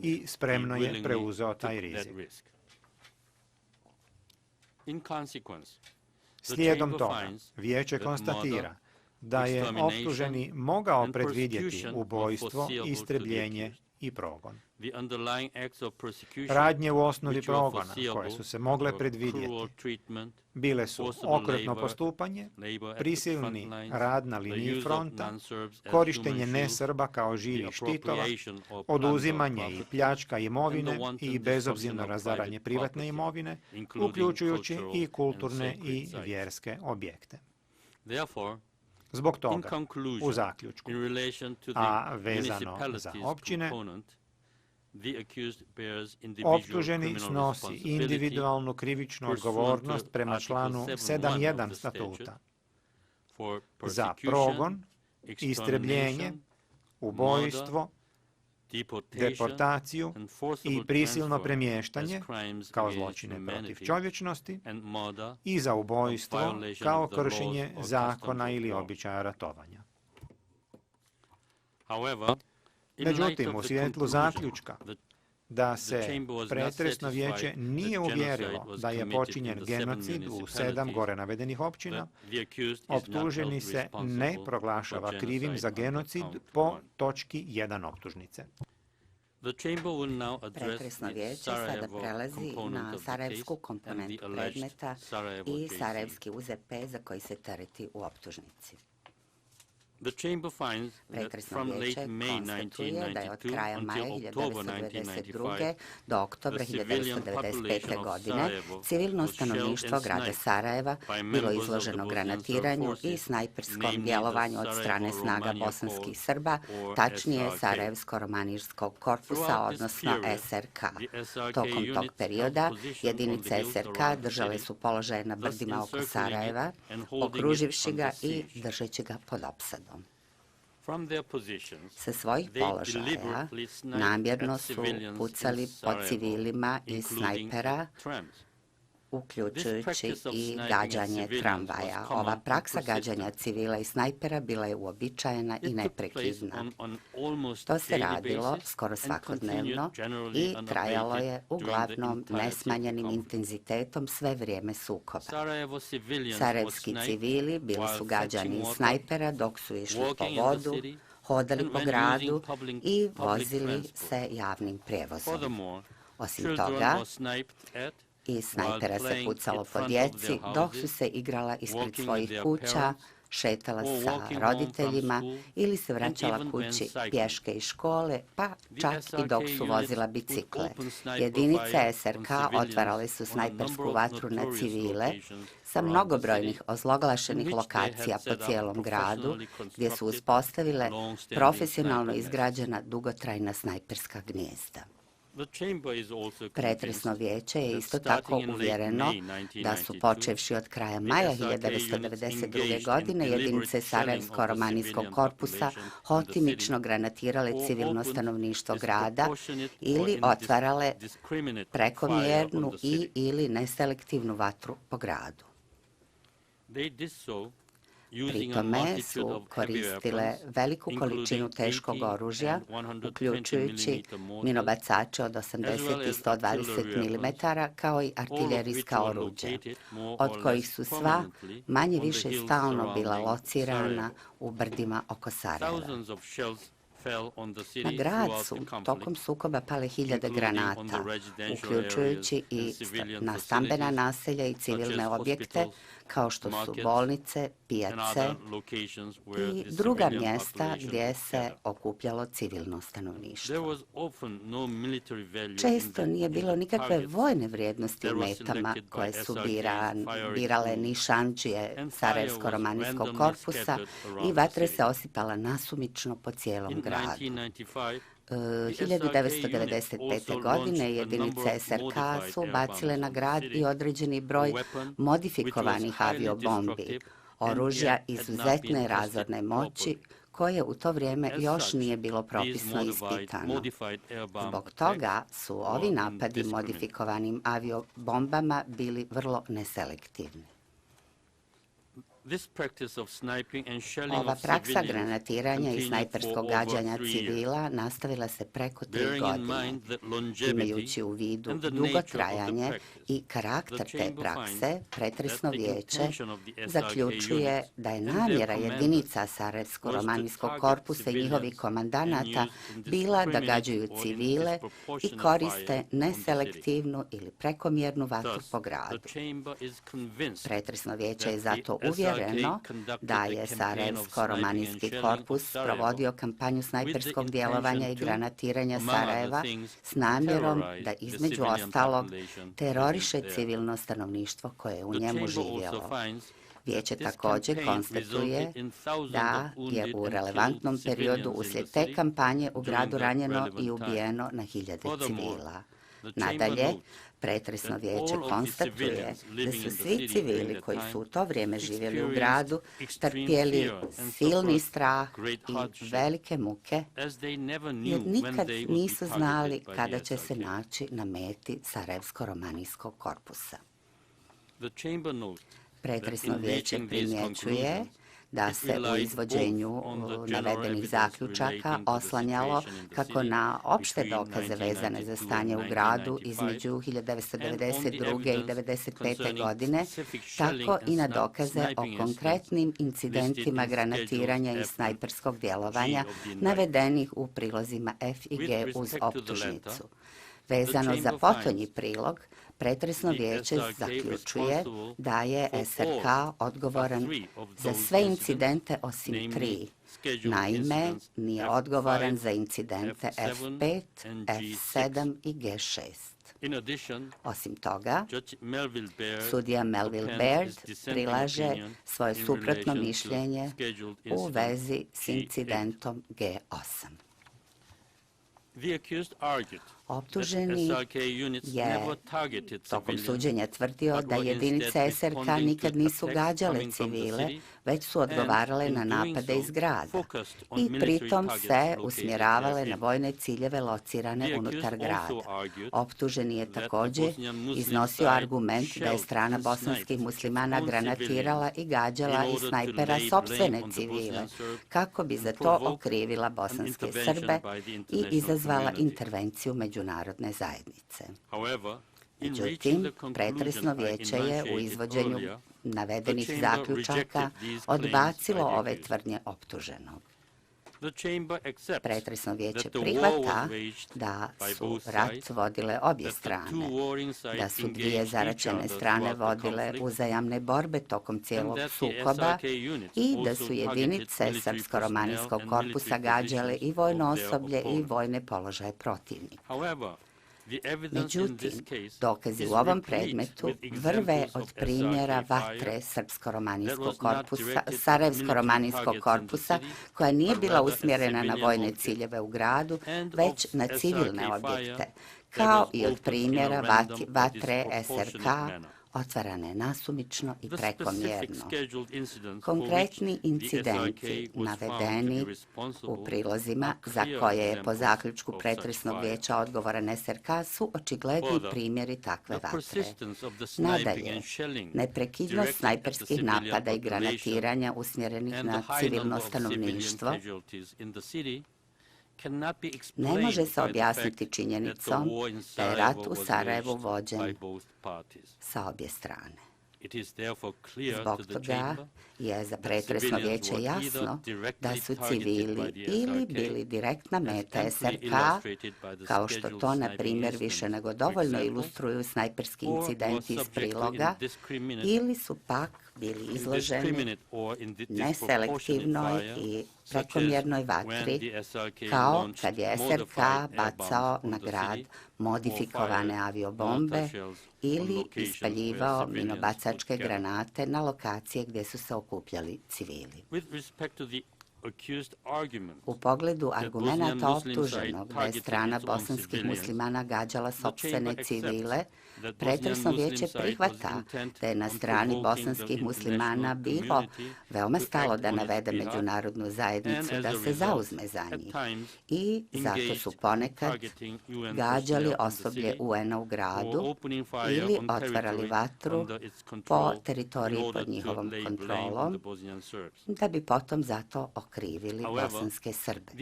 i spremno je preuzeo taj rizik. Slijedom toga, vijeće konstatira da je optuženi mogao predvidjeti ubojstvo, istrebljenje i progon. Radnje u osnovi progona, koje su se mogle predvidjeti, bile su okretno postupanje, prisilni rad na liniji fronta, korištenje nesrba kao živih štitova, oduzimanje i pljačka imovine i bezobzirno razaranje privatne imovine, uključujući i kulturne i vjerske objekte. Zbog toga, u zaključku, a vezano za općine, optuženi snosi individualnu krivičnu odgovornost prema članu 7.1 statuta za progon, istrebljenje, ubojstvo, deportaciju i prisilno premještanje kao zločine protiv čovječnosti i za ubojstvo kao kršenje zakona ili običaja ratovanja. Međutim, u svjetlu zaključka da se pretresno vijeće nije uvjerilo da je počinjen genocid u 7 gore navedenih općina, optuženi se ne proglašava krivim za genocid po točki 1 optužnice. Pretresno vijeće sada prelazi na sarajevsku komponentu predmeta i sarajevski UZP za koji se tereti u optužnici. Pretresno vijeće konstatuje da je od kraja maja 1992. do oktobra 1995. godine civilno stanovništvo grada Sarajeva bilo izloženo granatiranju i snajperskom djelovanju od strane snaga bosanskih Srba, tačnije Sarajevsko-romanijskog korpusa, odnosno SRK. Tokom tog perioda jedinice SRK držale su položaje na brdima oko Sarajeva, okruživši ga i držeći ga pod opsadom. Sa svojih položaja namjerno su pucali po civilima iz snajpera, uključujući i gađanje tramvaja. Ova praksa gađanja civila i snajpera bila je uobičajena i neprekidna. To se radilo skoro svakodnevno i trajalo je uglavnom nesmanjenim intenzitetom sve vrijeme sukoba. Sarajevski civili bili su gađani iz snajpera dok su išli po vodu, hodali po gradu i vozili se javnim prijevozom. Osim toga, iz snajpera se pucalo po djeci dok su se igrala ispred svojih kuća, šetala sa roditeljima ili se vraćala kući pješke iz škole, pa čak i dok su vozila bicikle. Jedinice SRK otvarale su snajpersku vatru na civile sa mnogobrojnih ozloglašenih lokacija po cijelom gradu, gdje su uspostavile profesionalno izgrađena dugotrajna snajperska gnijezda. Pretresno vijeće je isto tako uvjereno da su počevši od kraja maja 1992. godine jedinice Sarajevsko-romanijskog korpusa hotimično granatirale civilno stanovništvo grada ili otvarale prekomjernu i ili neselektivnu vatru po gradu. Pri tome su koristile veliku količinu teškog oružja, uključujući minobacače od 80 i 120 mm, kao i artiljerijska oruđa, od kojih su sva manje više stalno bila locirana u brdima oko Sarajeva. Na grad su tokom sukoba pale hiljade granata, uključujući i na stambena naselja i civilne objekte, kao što su bolnice, pijace i druga mjesta gdje se okupljalo civilno stanovništvo. Često nije bilo nikakve vojne vrijednosti u metama koje su birale nišandžije Sarajevsko-romanijskog korpusa i vatra se osipala nasumično po cijelom gradu. 1995. godine jedinice SRK su bacile na grad i određeni broj modifikovanih aviobombi, oružja izuzetne razorne moći, koje u to vrijeme još nije bilo propisno ispitano. Zbog toga su ovi napadi modifikovanim aviobombama bili vrlo neselektivni. Ova praksa granatiranja i snajperskog gađanja civila nastavila se preko 3 godine. Imajući u vidu dugo trajanje i karakter te prakse, Pretresno vijeće zaključuje da je namjera jedinica Sarajevsko-romanijskog korpusa i njihovih komandanata bila da gađaju civile i koriste neselektivnu ili prekomjernu vatru po gradu. Pretresno vijeće je zato uvjereno da je Sarajevsko-romanijski korpus provodio kampanju snajperskog djelovanja i granatiranja Sarajeva s namjerom da između ostalog teroriše civilno stanovništvo koje je u njemu živjelo. Vijeće također konstatuje da je u relevantnom periodu uslijed te kampanje u gradu ranjeno i ubijeno na hiljade civila. Nadalje, Pretresno vijeće konstatuje da su svi civili koji su u to vrijeme živjeli u gradu trpjeli silni strah i velike muke jer nikad nisu znali kada će se naći na meti Sarajevsko-romanijskog korpusa. Pretresno vijeće primjećuje da se u izvođenju navedenih zaključaka oslanjalo kako na opšte dokaze vezane za stanje u gradu između 1992. i 1995. godine, tako i na dokaze o konkretnim incidentima granatiranja i snajperskog djelovanja navedenih u prilozima F i G uz optužnicu. Vezano za potonji prilog, Pretresno vijeće zaključuje da je SRK odgovoran za sve incidente osim 3. Naime, nije odgovoran za incidente F5, F7 i G6. Osim toga, sudija Melville Baird prilaže svoje suprotno mišljenje u vezi s incidentom G8. Optuženi je tokom suđenja tvrdio da jedinice SRK nikad nisu gađale civile, već su odgovarale na napade iz grada i pritom se usmjeravale na vojne ciljeve locirane unutar grada. Optuženi je također iznosio argument da je strana bosanskih muslimana granatirala i gađala iz snajpera sopstvene civile, kako bi za to okrivila bosanske Srbe i izazvala intervenciju međunarodne zajednice. Međutim, Pretresno vijeće je u izvođenju navedenih zaključaka odbacilo ove tvrdnje optuženog. Pretresno vijeće prihvata da su rat vodile obje strane, da su dvije zaraćene strane vodile uzajamne borbe tokom cijelog sukoba i da su jedinice Srpsko-romanijskog korpusa gađale i vojno osoblje i vojne položaje protivnika. Međutim, dokazi u ovom predmetu vrve od primjera vatre Sarajevsko-romanijskog korpusa, koja nije bila usmjerena na vojne ciljeve u gradu, već na civilne objekte, kao i od primjera vatre SRK, otvarane nasumično i prekomjerno. Konkretni incidenti navedeni u prilozima za koje je po zaključku Pretresnog vijeća odgovoran SRK su očigledni primjeri takve vatre. Nadalje, neprekidnost snajperskih napada i granatiranja usmjerenih na civilno stanovništvo ne može se objasniti činjenicom da je rat u Sarajevu vođen sa obje strane. Zbog toga je za Pretresno vijeće jasno da su civili ili bili direktna meta SRK, kao što to, na primjer, više nego dovoljno ilustruju snajperski incidenti iz priloga, ili su pak bili izloženi neselektivnoj i prekomjernoj vatri, kao kad je SRK bacao na grad modifikovane aviobombe ili ispaljivao minobacačke granate na lokacije gdje su se okupljali civili. U pogledu argumenata optuženog da je strana bosanskih muslimana gađala sopstvene civile, Pretresno vijeće prihvata da je na strani bosanskih muslimana bilo veoma stalo da navede međunarodnu zajednicu da se zauzme za njih i zato su ponekad gađali osoblje UN-a u gradu ili otvarali vatru po teritoriji pod njihovom kontrolom da bi potom zato okrivili bosanske Srbe.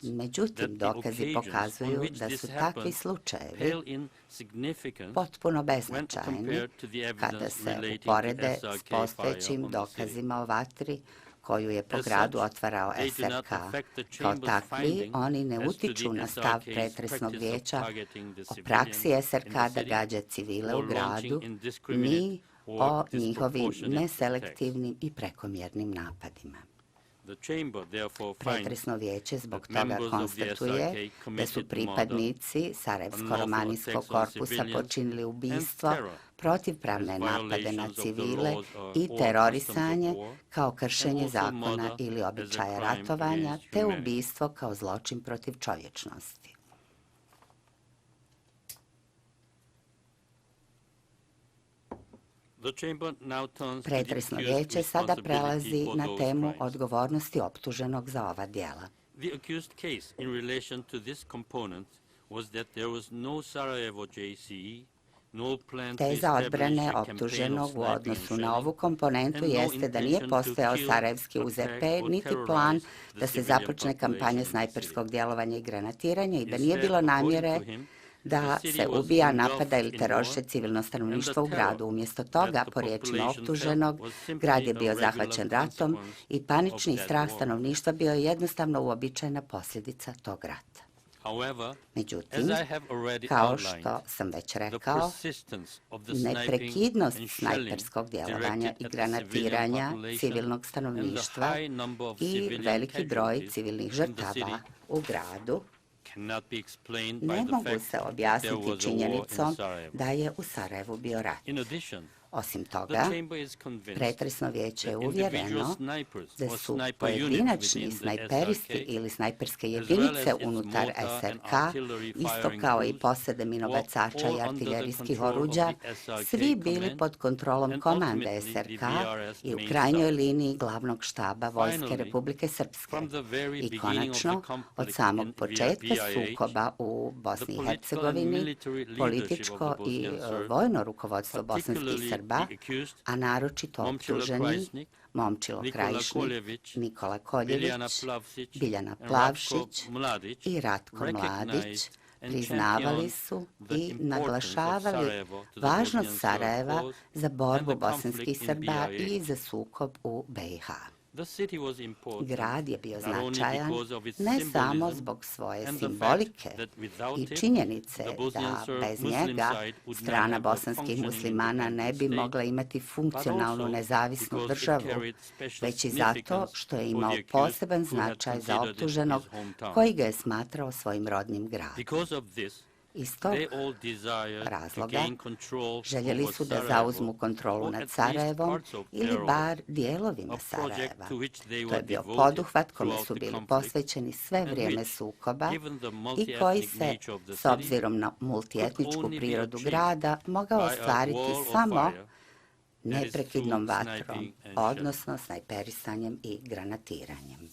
Međutim, dokazi pokazuju da su takvi slučajevi potpuno beznačajni kada se uporede s postojećim dokazima o vatri koju je po gradu otvarao SRK. Kao takvi, oni ne utiču na stav Pretresnog vijeća o praksi SRK da gađa civile u gradu, ni o njihovim neselektivnim i prekomjernim napadima. Pretresno vijeće zbog toga konstatuje da su pripadnici Sarajevsko-romanijskog korpusa počinili ubistvo, protivpravne napade na civile i terorisanje kao kršenje zakona ili običaja ratovanja, te ubistvo kao zločin protiv čovječnosti. Pretresno vijeće sada prelazi na temu odgovornosti optuženog za ova djela. Teza odbrane optuženog u odnosu na ovu komponentu jeste da nije postojao sarajevski UZP, niti plan da se započne kampanja snajperskog djelovanja i granatiranja i da nije bilo namjere da se ubija, napada ili teroriše civilno stanovništvo u gradu. Umjesto toga, po riječima optuženog, grad je bio zahvaćen ratom i panični strah stanovništva bio je jednostavno uobičajena posljedica tog rata. Međutim, kao što sam već rekao, neprekidnost snajperskog djelovanja i granatiranja civilnog stanovništva i veliki broj civilnih žrtava u gradu ne mogu se objasniti činjenicom da je u Sarajevu bio rat. Osim toga, Pretresno vijeće je uvjereno da su pojedinačni snajperisti ili snajperske jedinice unutar SRK, isto kao i posede minobacača i artiljerijskih oruđa, svi bili pod kontrolom komande SRK i u krajnjoj liniji glavnog štaba Vojske Republike Srpske. I konačno, od samog početka sukoba u Bosni i Hercegovini, političko i vojno rukovodstvo bosanskih Srba, a naročito optuženi Momčilo Krajišnik, Nikola Koljević, Biljana Plavšić i Ratko Mladić priznavali su i naglašavali važnost Sarajeva za borbu bosanskih Srba i za sukob u BiH. Grad je bio značajan ne samo zbog svoje simbolike i činjenice da bez njega strana bosanskih muslimana ne bi mogla imati funkcionalnu nezavisnu državu, već i zato što je imao poseban značaj za optuženog koji ga je smatrao svojim rodnim gradom. Iz tog razloga željeli su da zauzmu kontrolu nad Sarajevom ili bar dijelovima Sarajeva. To je bio poduhvat kome su bili posvećeni sve vrijeme sukoba i koji se, s obzirom na multietničku prirodu grada, mogao ostvariti samo neprekidnom vatrom, odnosno snajperisanjem i granatiranjem.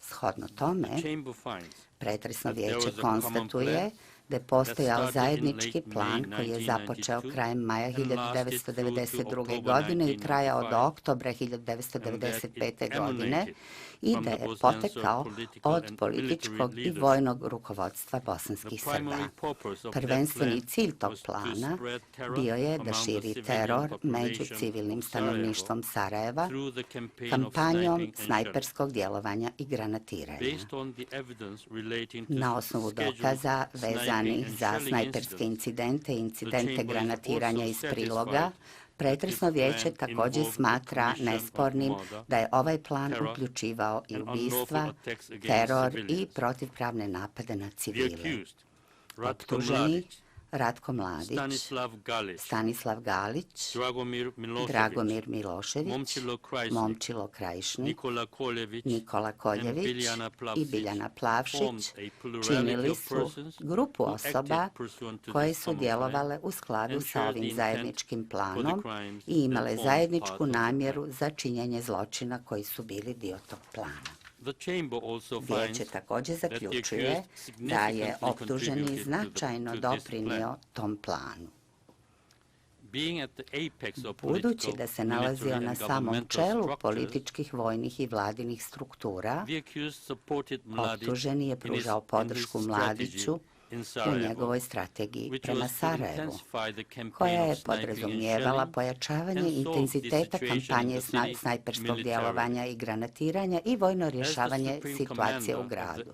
Shodno tome, Pretresno vijeće konstatuje da je postojao zajednički plan koji je započeo krajem maja 1992. godine i trajao do oktobra 1995. godine i da je potekao od političkog i vojnog rukovodstva bosanskih Srba. Prvenstveni cilj tog plana bio je da širi teror među civilnim stanovništvom Sarajeva kampanjom snajperskog djelovanja i granatiranja. Na osnovu dokaza vezanih za snajperske incidente i incidente granatiranja iz priloga, Pretresno vijeće također smatra nespornim da je ovaj plan uključivao i ubistva, teror i protivpravne napade na civile. Optuženi Ratko Mladić, Stanislav Galić, Dragomir Milošević, Momčilo Krajišnik, Nikola Koljević i Biljana Plavšić činili su grupu osoba koje su djelovale u skladu sa ovim zajedničkim planom i imale zajedničku namjeru za činjenje zločina koji su bili dio tog plana. Vijeće također zaključuje da je optuženi značajno doprinio tom planu. Budući da se nalazio na samom čelu političkih, vojnih i vladinih struktura, optuženi je pružao podršku Mladiću u njegovoj strategiji prema Sarajevu, koja je podrazumijevala pojačavanje intenziteta kampanje snajperskog djelovanja i granatiranja i vojno rješavanje situacije u gradu.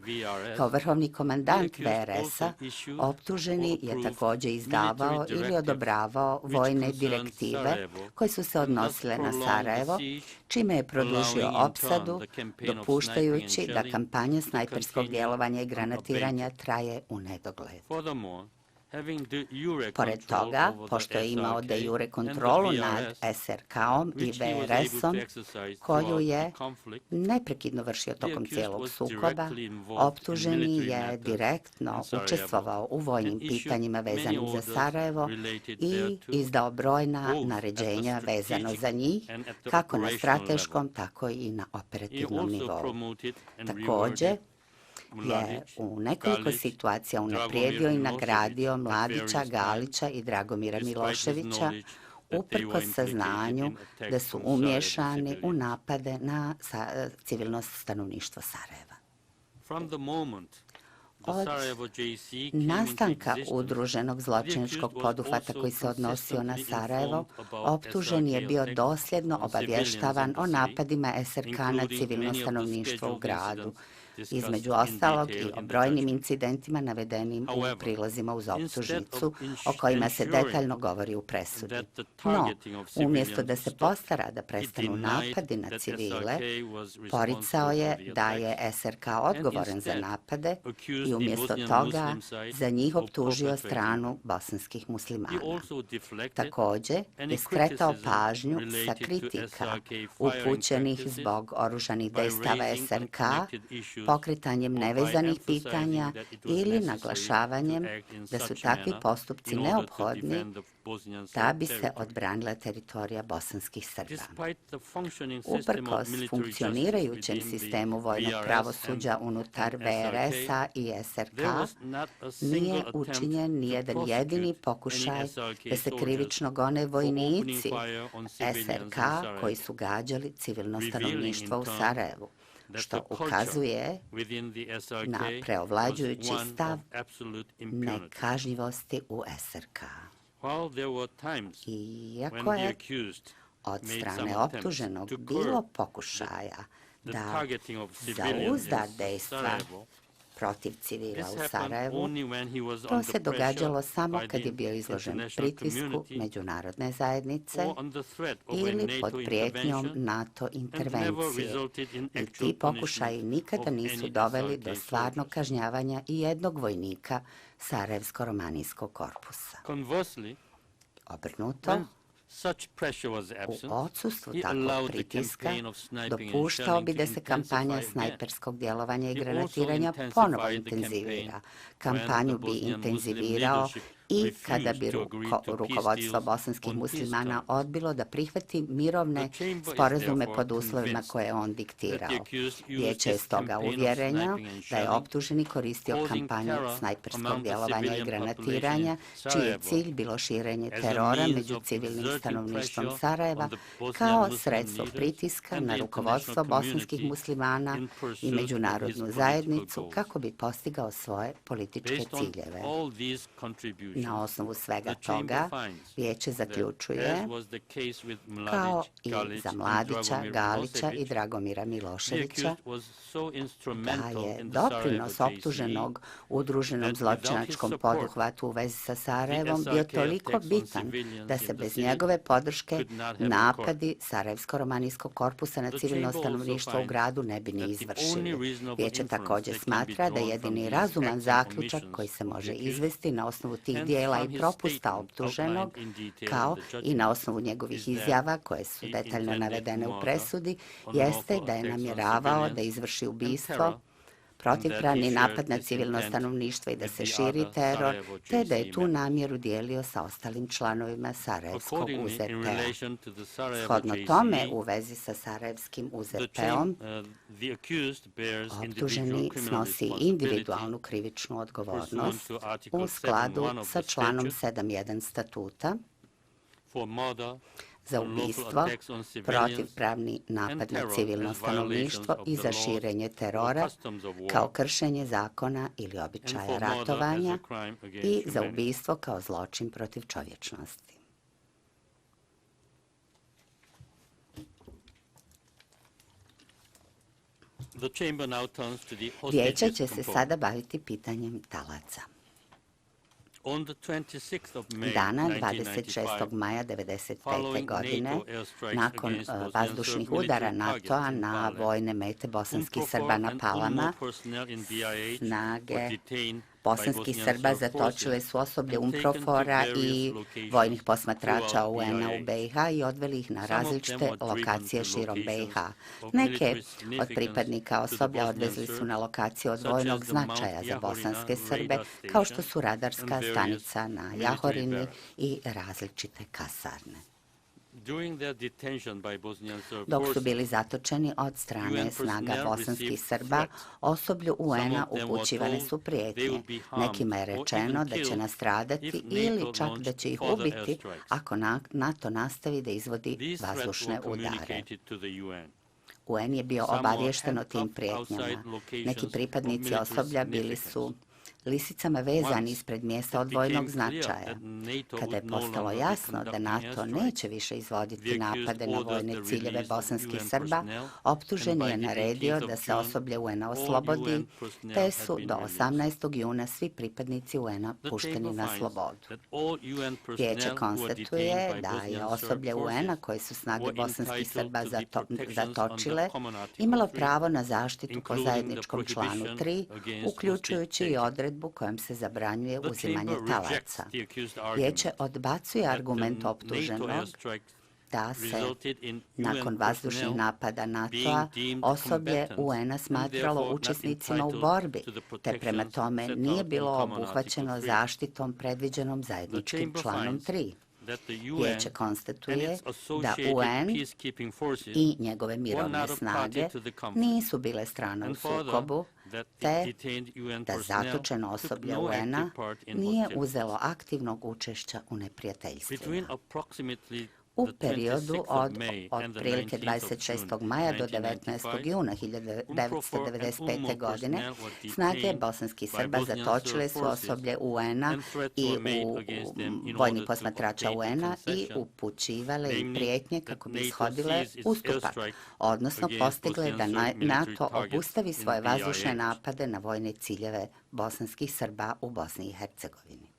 Kao vrhovni komandant VRS-a, optuženi je također izdavao ili odobravao vojne direktive koje su se odnosile na Sarajevo, čime je produžio opsadu, dopuštajući da kampanja snajperskog djelovanja i granatiranja traje u nedogled. Pored toga, pošto je imao de jure kontrolu nad SRK-om i VRS-om, koju je neprekidno vršio tokom cijelog sukoba, optuženi je direktno učestvovao u vojnim pitanjima vezanim za Sarajevo i izdao brojna naređenja vezano za njih, kako na strateškom, tako i na operativnom nivou. Također, je u nekoliko situacija unaprijedio i nagradio Mladića, Galića i Dragomira Miloševića uprkos saznanju da su umiješani u napade na civilno stanovništvo Sarajeva. Od nastanka udruženog zločinačkog poduhvata koji se odnosio na Sarajevo, optužen je bio dosljedno obavještavan o napadima SRK na civilno stanovništvo u gradu, između ostalog i o brojnim incidentima navedenim u prilozima uz optužnicu, o kojima se detaljno govori u presudi. No, umjesto da se postara da prestanu napadi na civile, poricao je da je SRK odgovoran za napade i umjesto toga za njih optužio stranu bosanskih muslimana. Također je skretao pažnju sa kritika upućenih zbog oružanih dejstava SRK, pokretanjem nevezanih pitanja ili naglašavanjem da su takvi postupci neophodni da bi se odbranila teritorija bosanskih Srba. Uprkos funkcionirajućem sistemu vojnog pravosuđa unutar VRS-a i SRK, nije učinjen nijedan jedini pokušaj da se krivično gone vojnici SRK koji su gađali civilno stanovništvo u Sarajevu, što ukazuje na preovlađujući stav nekažnjivosti u SRK. Iako je od strane optuženog bilo pokušaja da zauzda dejstva protiv civila u Sarajevu, to se događalo samo kad je bio izložen pritisku međunarodne zajednice ili pod prijetnjom NATO intervencije. I ti pokušaji nikada nisu doveli do stvarnog kažnjavanja i jednog vojnika Sarajevsko-romanijskog korpusa. Obrnuto, u odsustvu takvog pritiska dopuštao bi da se kampanja snajperskog djelovanja i granatiranja ponovo intenzivira. Kampanju bi intenzivirao i kada bi rukovodstvo bosanskih muslimana odbilo da prihvati mirovne sporazume pod uslovima koje je on diktirao. Vijeće je stoga uvjerenja da je optuženi koristio kampanju snajperskog djelovanja i granatiranja, čiji je cilj bilo širenje terora među civilnim stanovništvom Sarajeva kao sredstvo pritiska na rukovodstvo bosanskih muslimana i međunarodnu zajednicu kako bi postigao svoje političke ciljeve. Na osnovu svega toga, vijeće zaključuje, kao i za Mladića, Galića i Dragomira Miloševića, da je doprinos optuženog udruženom zločinačkom poduhvatu u vezi sa Sarajevom bio toliko bitan da se bez njegove podrške napadi Sarajevsko-romanijskog korpusa na civilno stanovništvo u gradu ne bi ni izvršili. Vijeće također smatra da jedini razuman zaključak koji se može izvesti na osnovu tih dijela i propusta optuženog, kao i na osnovu njegovih izjava koje su detaljno navedene u presudi, jeste da je namjeravao da izvrši ubistvo, protivpravni napad na civilno stanovništvo i da se širi teror, te da je tu namjeru dijelio sa ostalim članovima Sarajevskog UZP-a. Shodno tome, u vezi sa Sarajevskim UZP-om, optuženi snosi individualnu krivičnu odgovornost u skladu sa članom 7.1 statuta za ubistvo, protivpravni napad na civilno stanovništvo i za širenje terora kao kršenje zakona ili običaja ratovanja i za ubistvo kao zločin protiv čovječnosti. Vijeće će se sada baviti pitanjem talaca. Dana 26. maja 1995. godine, nakon vazdušnih udara NATO-a na vojne mete bosanskih Srba na Palama, snage bosanskih Srba zatočile su osoblje UNPROFOR-a i vojnih posmatrača UN-a u BiH i odveli ih na različite lokacije širom BiH. Neke od pripadnika osoblja odvezli su na lokacije od vojnog značaja za bosanske Srbe, kao što su radarska stanica na Jahorini i različite kasarne. Dok su bili zatočeni od strane snaga bosanskih Srba, osoblju UN-a upućivane su prijetnje. Nekima je rečeno da će nastradati ili čak da će ih ubiti ako NATO nastavi da izvodi vazdušne udare. UN je bio obaviješten o tim prijetnjama. Neki pripadnici osoblja bili su lisicama vezani ispred mjesta od vojnog značaja. Kada je postalo jasno da NATO neće više izvoditi napade na vojne ciljeve bosanskih Srba, optuženi je naredio da se osoblje UN-a oslobodi, te su do 18. juna svi pripadnici UN-a pušteni na slobodu. Vijeće konstatuje da je osoblje UN-a koje su snage bosanskih Srba zatočile imalo pravo na zaštitu po zajedničkom članu 3, uključujući i odredbu kojom se zabranjuje uzimanje talaca. Vijeće odbacuje argument optuženog da se nakon vazdušnih napada NATO-a osoblje UN-a smatralo učesnicima u borbi, te prema tome nije bilo obuhvaćeno zaštitom predviđenom zajedničkim članom 3. Vijeće konstatuje da UN i njegove mirovne snage nisu bile strane u sukobu, te da zatočeno osoblje UN-a nije uzelo aktivnog učešća u neprijateljstvima. U periodu od otprilike 26. maja do 19. juna 1995. godine snage bosanskih Srba zatočile su osoblje UN-a i vojnih posmatrača UN-a i upućivale im prijetnje kako bi ishodile ustupak, odnosno postigle da NATO obustavi svoje vazdušne napade na vojne ciljeve bosanskih Srba u Bosni i Hercegovini.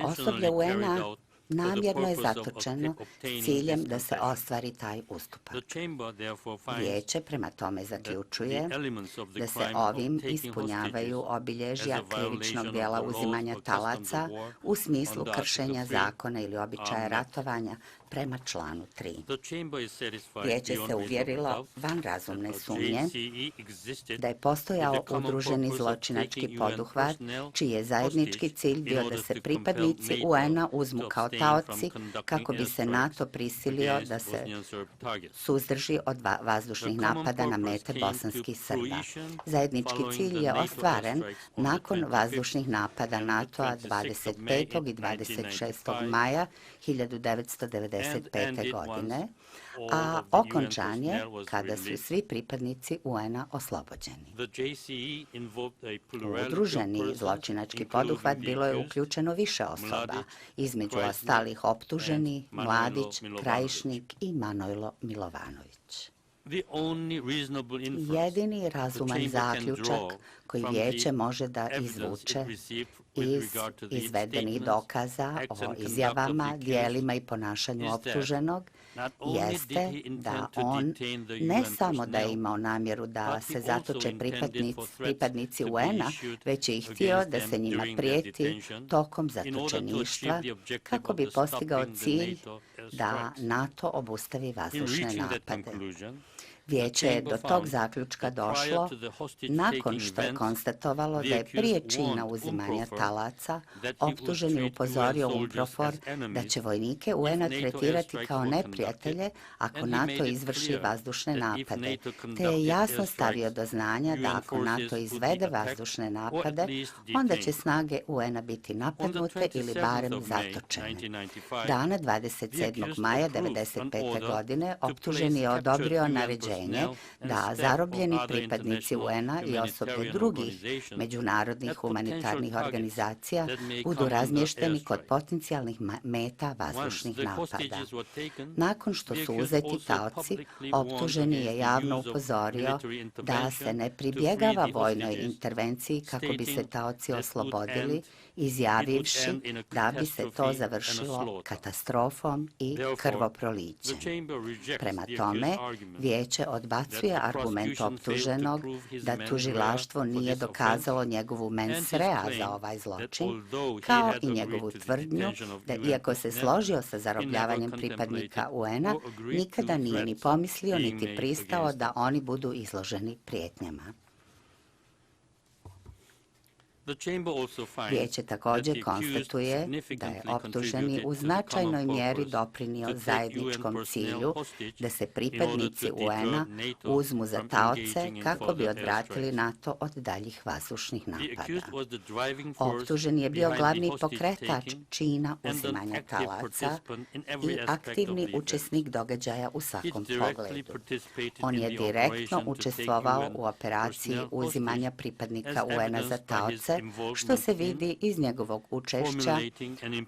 Osoblje UN-a namjerno je zatočeno s ciljem da se ostvari taj ustupak. Vijeće prema tome zaključuje da se ovim ispunjavaju obilježja krivičnog djela uzimanja talaca u smislu kršenja zakona ili običaja ratovanja prema članu 3. Vijeće se uvjerilo van razumne sumnje da je postojao udruženi zločinački poduhvat čiji je zajednički cilj bio da se pripadnici UN-a uzmu kao taoci kako bi se NATO prisilio da se suzdrži od vazdušnih napada na mete bosanskih Srba. Zajednički cilj je ostvaren nakon vazdušnih napada NATO-a 25. i 26. maja 1995. godine, a okončan je kada su svi pripadnici UN-a oslobođeni. Udruženi zločinački poduhvat bilo je uključeno više osoba, između ostalih optuženi Mladić, Krajišnik i Manojlo Milovanović. Jedini razuman zaključak koji vijeće može da izvuče iz izvedenih dokaza o izjavama, dijelima i ponašanju optuženog jeste da on ne samo da je imao namjeru da se zatoče pripadnici UN-a, već je i htio da se njima prijeti tokom zatočeništva kako bi postigao cilj da NATO obustavi vazdušne napade. Vijeće je do tog zaključka došlo nakon što je konstatovalo da je prije čina uzimanja talaca optuženi upozorio UNPROFOR da će vojnike UN-a tretirati kao neprijatelje ako NATO izvrši vazdušne napade, te je jasno stavio do znanja da ako NATO izvede vazdušne napade, onda će snage UN-a biti napadnute ili barem zatočene. Dana 27. maja 1995. godine optuženi je odobrio naređenje da zarobljeni pripadnici UN-a i osobe drugih međunarodnih humanitarnih organizacija budu razmješteni kod potencijalnih meta vazdušnih napada. Nakon što su uzeti taoci, optuženi je javno upozorio da se ne pribjegava vojnoj intervenciji kako bi se taoci oslobodili, izjavivši da bi se to završilo katastrofom i krvoprolićem. Prema tome, vijeće odbacuje argument optuženog da tužilaštvo nije dokazalo njegovu mens rea za ovaj zločin, kao i njegovu tvrdnju da iako se složio sa zarobljavanjem pripadnika UN-a, nikada nije ni pomislio niti pristao da oni budu izloženi prijetnjama. Vijeće također konstatuje da je optuženi u značajnoj mjeri doprinio zajedničkom cilju da se pripadnici UN-a uzmu za taoce kako bi odvratili NATO od daljih vazdušnih napada. Optuženi je bio glavni pokretač čina uzimanja talaca i aktivni učesnik događaja u svakom pogledu. On je direktno učestvovao u operaciji uzimanja pripadnika UN-a za taoce, što se vidi iz njegovog učešća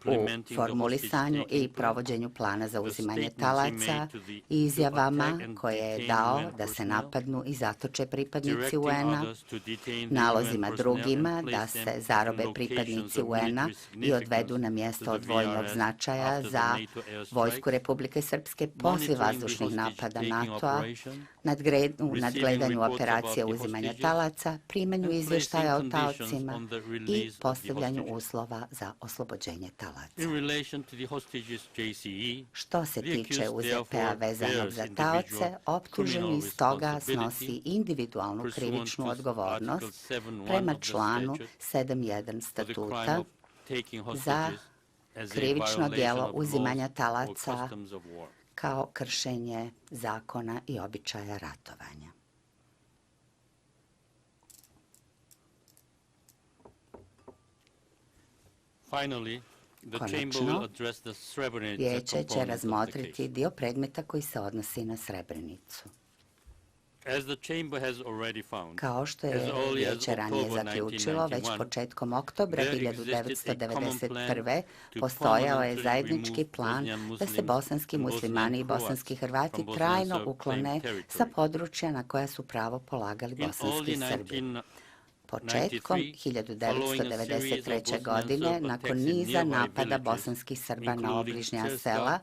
u formulisanju i provođenju plana za uzimanje talaca i izjavama koje je dao da se napadnu i zatoče pripadnici UN-a, nalozima drugima da se zarobe pripadnici UN-a i odvedu na mjesto od vojnog značaja za Vojsku Republike Srpske poslije vazdušnih napada NATO-a, nadgledanju operacije uzimanja talaca, primanju izvještaja o taocima i postavljanju uslova za oslobođenje talaca. Što se tiče UZP-a vezanog za taoce, optuženi stoga snosi individualnu krivičnu odgovornost prema članu 7.1 statuta za krivično djelo uzimanja talaca kao kršenje zakona i običaja ratovanja. Konačno, vijeće će razmotriti dio predmeta koji se odnosi na Srebrenicu. Kao što je vijeće ranije zaključilo, već početkom oktobra 1991. postojao je zajednički plan da se bosanski muslimani i bosanski Hrvati trajno uklone sa područja na koja su pravo polagali bosanski Srbi. Početkom 1993. godine, nakon niza napada bosanskih Srba na obližnja sela,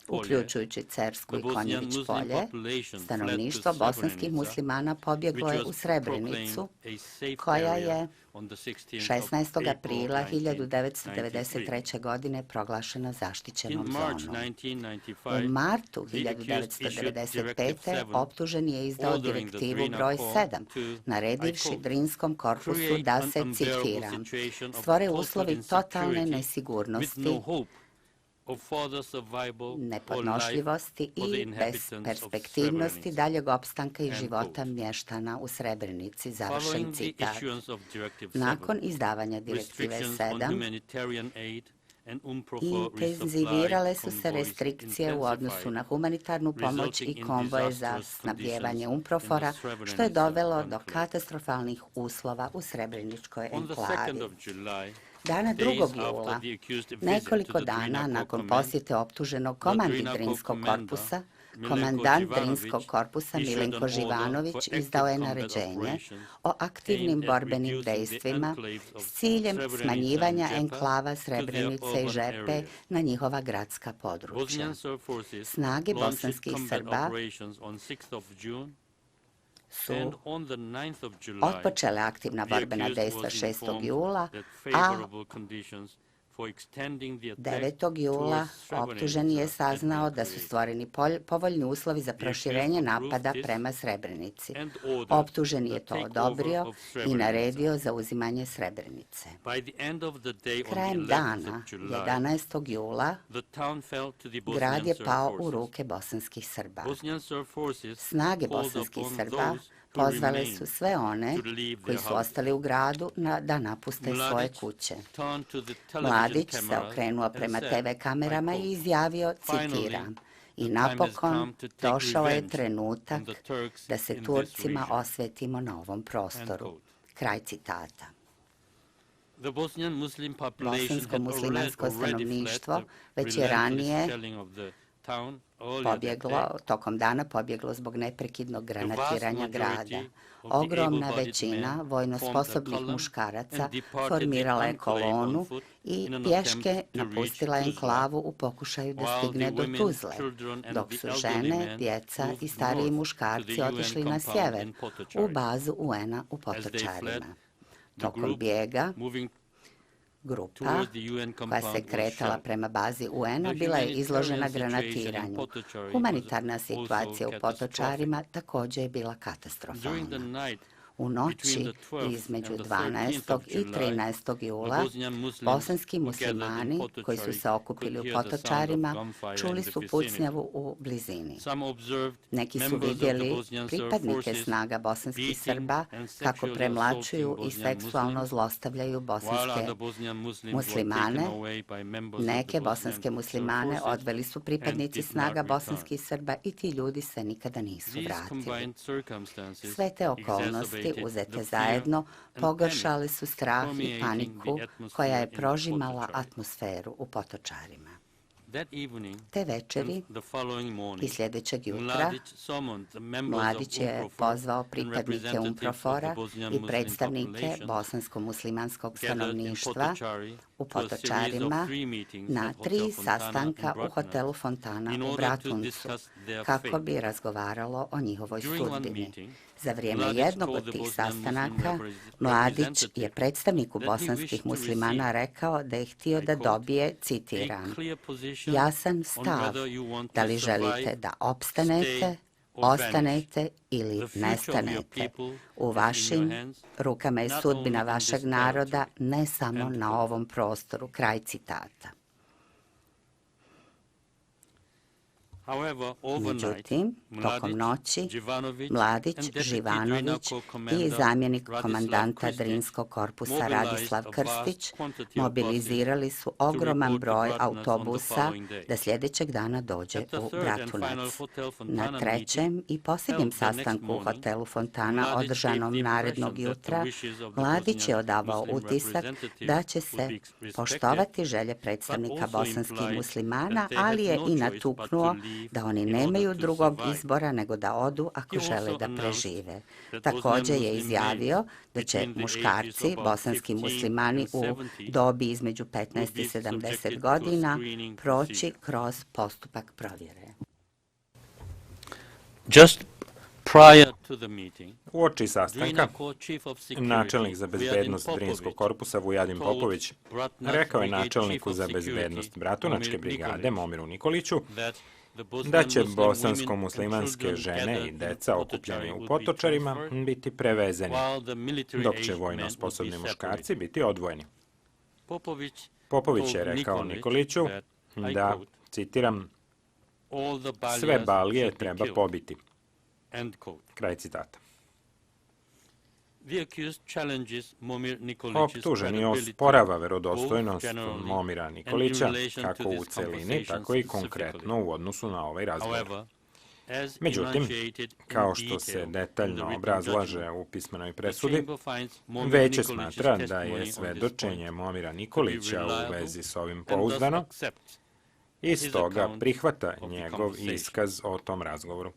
uključujući Cersku i Konjević polje, stanovništvo bosanskih muslimana pobjeglo je u Srebrenicu, koja je 16. aprila 1993. godine proglašena zaštićenom zonom. U martu 1995. optuženi je izdao direktivu broj 7, naredivši Drinskom korpusu da se, citiram, stvore uslovi totalne nesigurnosti, nepodnošljivosti i besperspektivnosti daljeg opstanka i života mještana u Srebrenici, završen citat. Nakon izdavanja direktive 7, intenzivirale su se restrikcije u odnosu na humanitarnu pomoć i konvoje za snabdijevanje UNPROFOR-a, što je dovelo do katastrofalnih uslova u Srebreničkoj enklavi. Dana 2. jula, nekoliko dana nakon posjete optuženog komandi Drinskog korpusa, komandant Drinskog korpusa Milenko Živanović izdao je naređenje o aktivnim borbenim dejstvima s ciljem smanjivanja enklava Srebrenica i Žepe na njihova gradska područja. Snage bosanskih Srba su otpočele aktivna borbena dejstva 6. jula, a 9. jula optuženi je saznao da su stvoreni povoljni uslovi za proširenje napada prema Srebrenici. Optuženi je to odobrio i naredio zauzimanje Srebrenice. Krajem dana, 11. jula, grad je pao u ruke bosanskih Srba. Snage bosanskih Srba pozvale su sve one koji su ostali u gradu da napuste svoje kuće. Mladić se okrenuo prema TV kamerama i izjavio, citiram, "I napokon došao je trenutak da se Turcima osvetimo na ovom prostoru." Kraj citata. Bosansko-muslimansko stanovništvo već je ranije tokom dana pobjeglo zbog neprekidnog granatiranja grada. Ogromna većina vojno sposobnih muškaraca formirala je kolonu i pješke napustila enklavu u pokušaju da stigne do Tuzle, dok su žene, djeca i stariji muškarci otišli na sjever, u bazu UN-a u Potočarima. Tokom bijega, grupa koja se kretala prema bazi UN-a bila je izložena granatiranju. Humanitarna situacija u Potočarima također je bila katastrofalna. U noći između 12. i 13. jula bosanski muslimani koji su se okupili u Potočarima čuli su pucnjavu u blizini. Neki su vidjeli pripadnike snaga bosanskih Srba kako premlačuju i seksualno zlostavljaju bosanske muslimane. Neke bosanske muslimane odveli su pripadnici snaga bosanskih Srba i ti ljudi se nikada nisu vratili. Sve te okolnosti uzete zajedno pogoršale su strah i paniku koja je prožimala atmosferu u Potočarima. Te večeri i sljedećeg jutra Mladić je pozvao pripadnike UNPROFOR-a i predstavnike bosansko-muslimanskog stanovništva u Potočarima na 3 sastanka u hotelu Fontana u Bratuncu kako bi razgovaralo o njihovoj sudbini. Za vrijeme jednog od tih sastanaka Mladić je predstavniku bosanskih muslimana rekao da je htio da dobije, citiram, "jasan stav, da li želite da opstanete, ostanete ili nestanete. U vašim rukama je sudbina vašeg naroda, ne samo na ovom prostoru." Kraj citata. Međutim, tokom noći, Mladić, Živanović i zamjenik komandanta Drinskog korpusa Radislav Krstić mobilizirali su ogroman broj autobusa da sljedećeg dana dođe u Bratunac. Na 3. i posljednjem sastanku u hotelu Fontana održanom narednog jutra, Mladić je odavao utisak da će se poštovati želje predstavnika bosanskih muslimana, ali je i natuknuo da oni nemaju drugog izbora nego da odu ako žele da prežive. Također je izjavio da će muškarci, bosanski muslimani u dobi između 15 i 70 godina proći kroz postupak provjere. Uoči sastanka, načelnik za bezbednost Drinskog korpusa Vujadin Popović rekao je načelniku za bezbednost Bratunačke brigade Momiru Nikoliću da će bosansko-muslimanske žene i deca okupljeni u Potočarima biti prevezeni, dok će vojno sposobni muškarci biti odvojeni. Popović je rekao Nikoliću da, citiram, "sve balije treba pobiti." Kraj citata. Optuženi osporava verodostojnost Momira Nikolića, kako u celini, tako i konkretno u odnosu na ovaj razgovor. Međutim, kao što se detaljno obrazlaže u pismenoj presudi, Veće smatra da je svedočenje Momira Nikolića u vezi s ovim pouzdano i stoga prihvata njegov iskaz o tom razgovoru.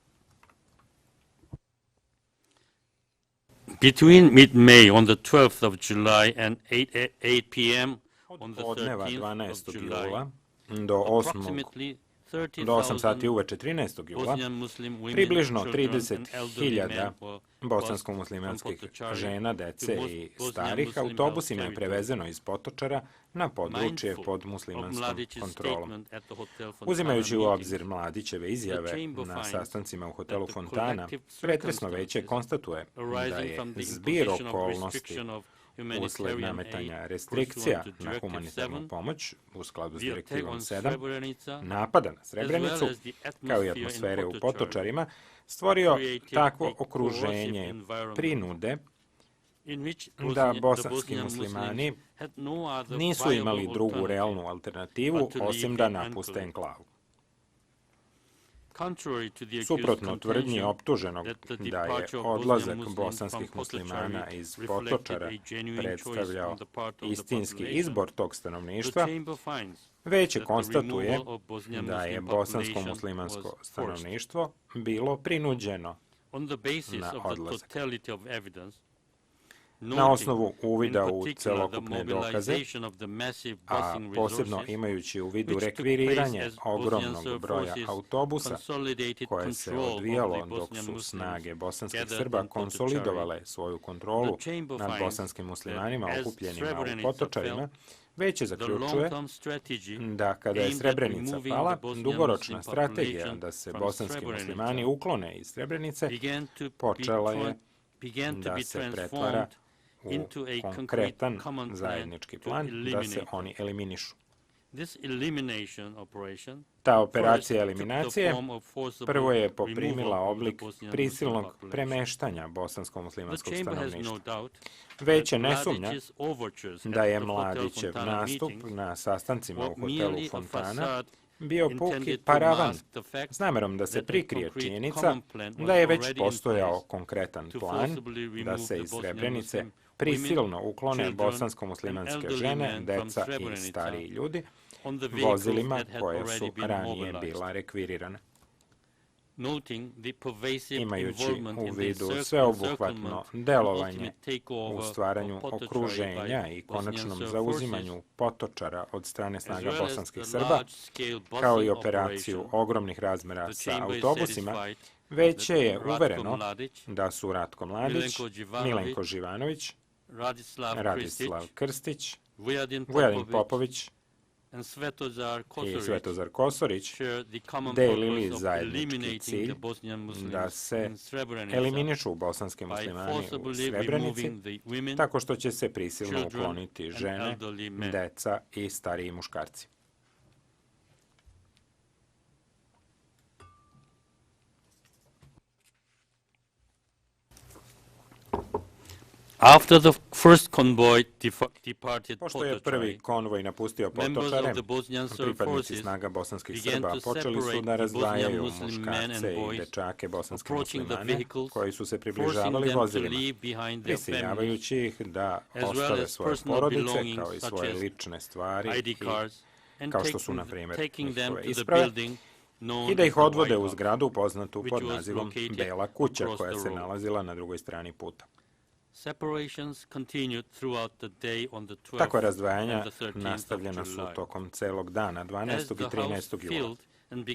Between mid-May on the 12th of July and 8 p.m. on the Podneva 13th of July, jula do 8 sati uveče 13. jula, približno 30.000 bosansko-muslimanskih žena, dece i starih autobusima je prevezeno iz Potočara na područje pod muslimanskom kontrolom. Uzimajući u obzir Mladićeve izjave na sastancima u hotelu Fontana, pretresno veće konstatuje da je zbir okolnosti usled nametanja restrikcija na humanitarnu pomoć u skladu s direktivom 7, napada na Srebrenicu, kao i atmosfere u Potočarima, stvorio takvo okruženje prinude da bosanski muslimani nisu imali drugu realnu alternativu osim da napuste enklavu. Suprotno tvrdnji optuženog da je odlazak bosanskih muslimana iz Potočara predstavljao istinski izbor tog stanovništva, Veće konstatuje da je bosansko-muslimansko stanovništvo bilo prinuđeno na odlazak. Na osnovu uvida u celokupne dokaze, a posebno imajući u vidu rekviriranje ogromnog broja autobusa koje se odvijalo dok su snage bosanskih Srba konsolidovale svoju kontrolu nad bosanskim muslimanima okupljenima u Potočarima, Veće zaključuje da kada je Srebrenica pala, dugoročna strategija da se bosanski muslimani uklone iz Srebrenice počela je da se pretvara u konkretan zajednički plan da se oni eliminišu. Ta operacija eliminacije prvo je poprimila oblik prisilnog premeštanja bosansko-muslimanskog stanovništva. Veće ne sumnja da je Mladićev nastup na sastancima u hotelu Fontana bio puki paravan s namerom da se prikrije činjenica da je već postojao konkretan plan da se iz Srebrenice prisilno uklone bosansko-muslimanske žene, deca i stariji ljudi vozilima koje su ranije bila rekvirirane. Imajući u vidu sveobuhvatno delovanje u stvaranju okruženja i konačnom zauzimanju Potočara od strane snaga bosanskih Srba, kao i operaciju ogromnih razmera sa autobusima, Veće je uvereno da su Ratko Mladić, Milenko Živanović, Radislav Krstić, Vujadin Popović i Svetozar Kosorić delili zajednički cilj da se eliminišu bosanski muslimani u Srebrenici tako što će se prisilno ukloniti žene, deca i stariji muškarci. After the first convoy departed Pošto je prvi konvoj napustio Potočare, pripadnici snaga bosanskih Srba počeli su da razdvajaju muškarce i dečake bosanske muslimane koji su se približavali vozilima, prisiljavajući ih da ostave svoje porodice kao i svoje lične stvari, kao što su, na primjer, njihove isprave, i da ih odvode u zgradu poznatu pod nazivom Bela kuća, koja se nalazila na drugoj strani puta. Takva razdvajanja nastavljena su tokom celog dana, 12. i 13. jula.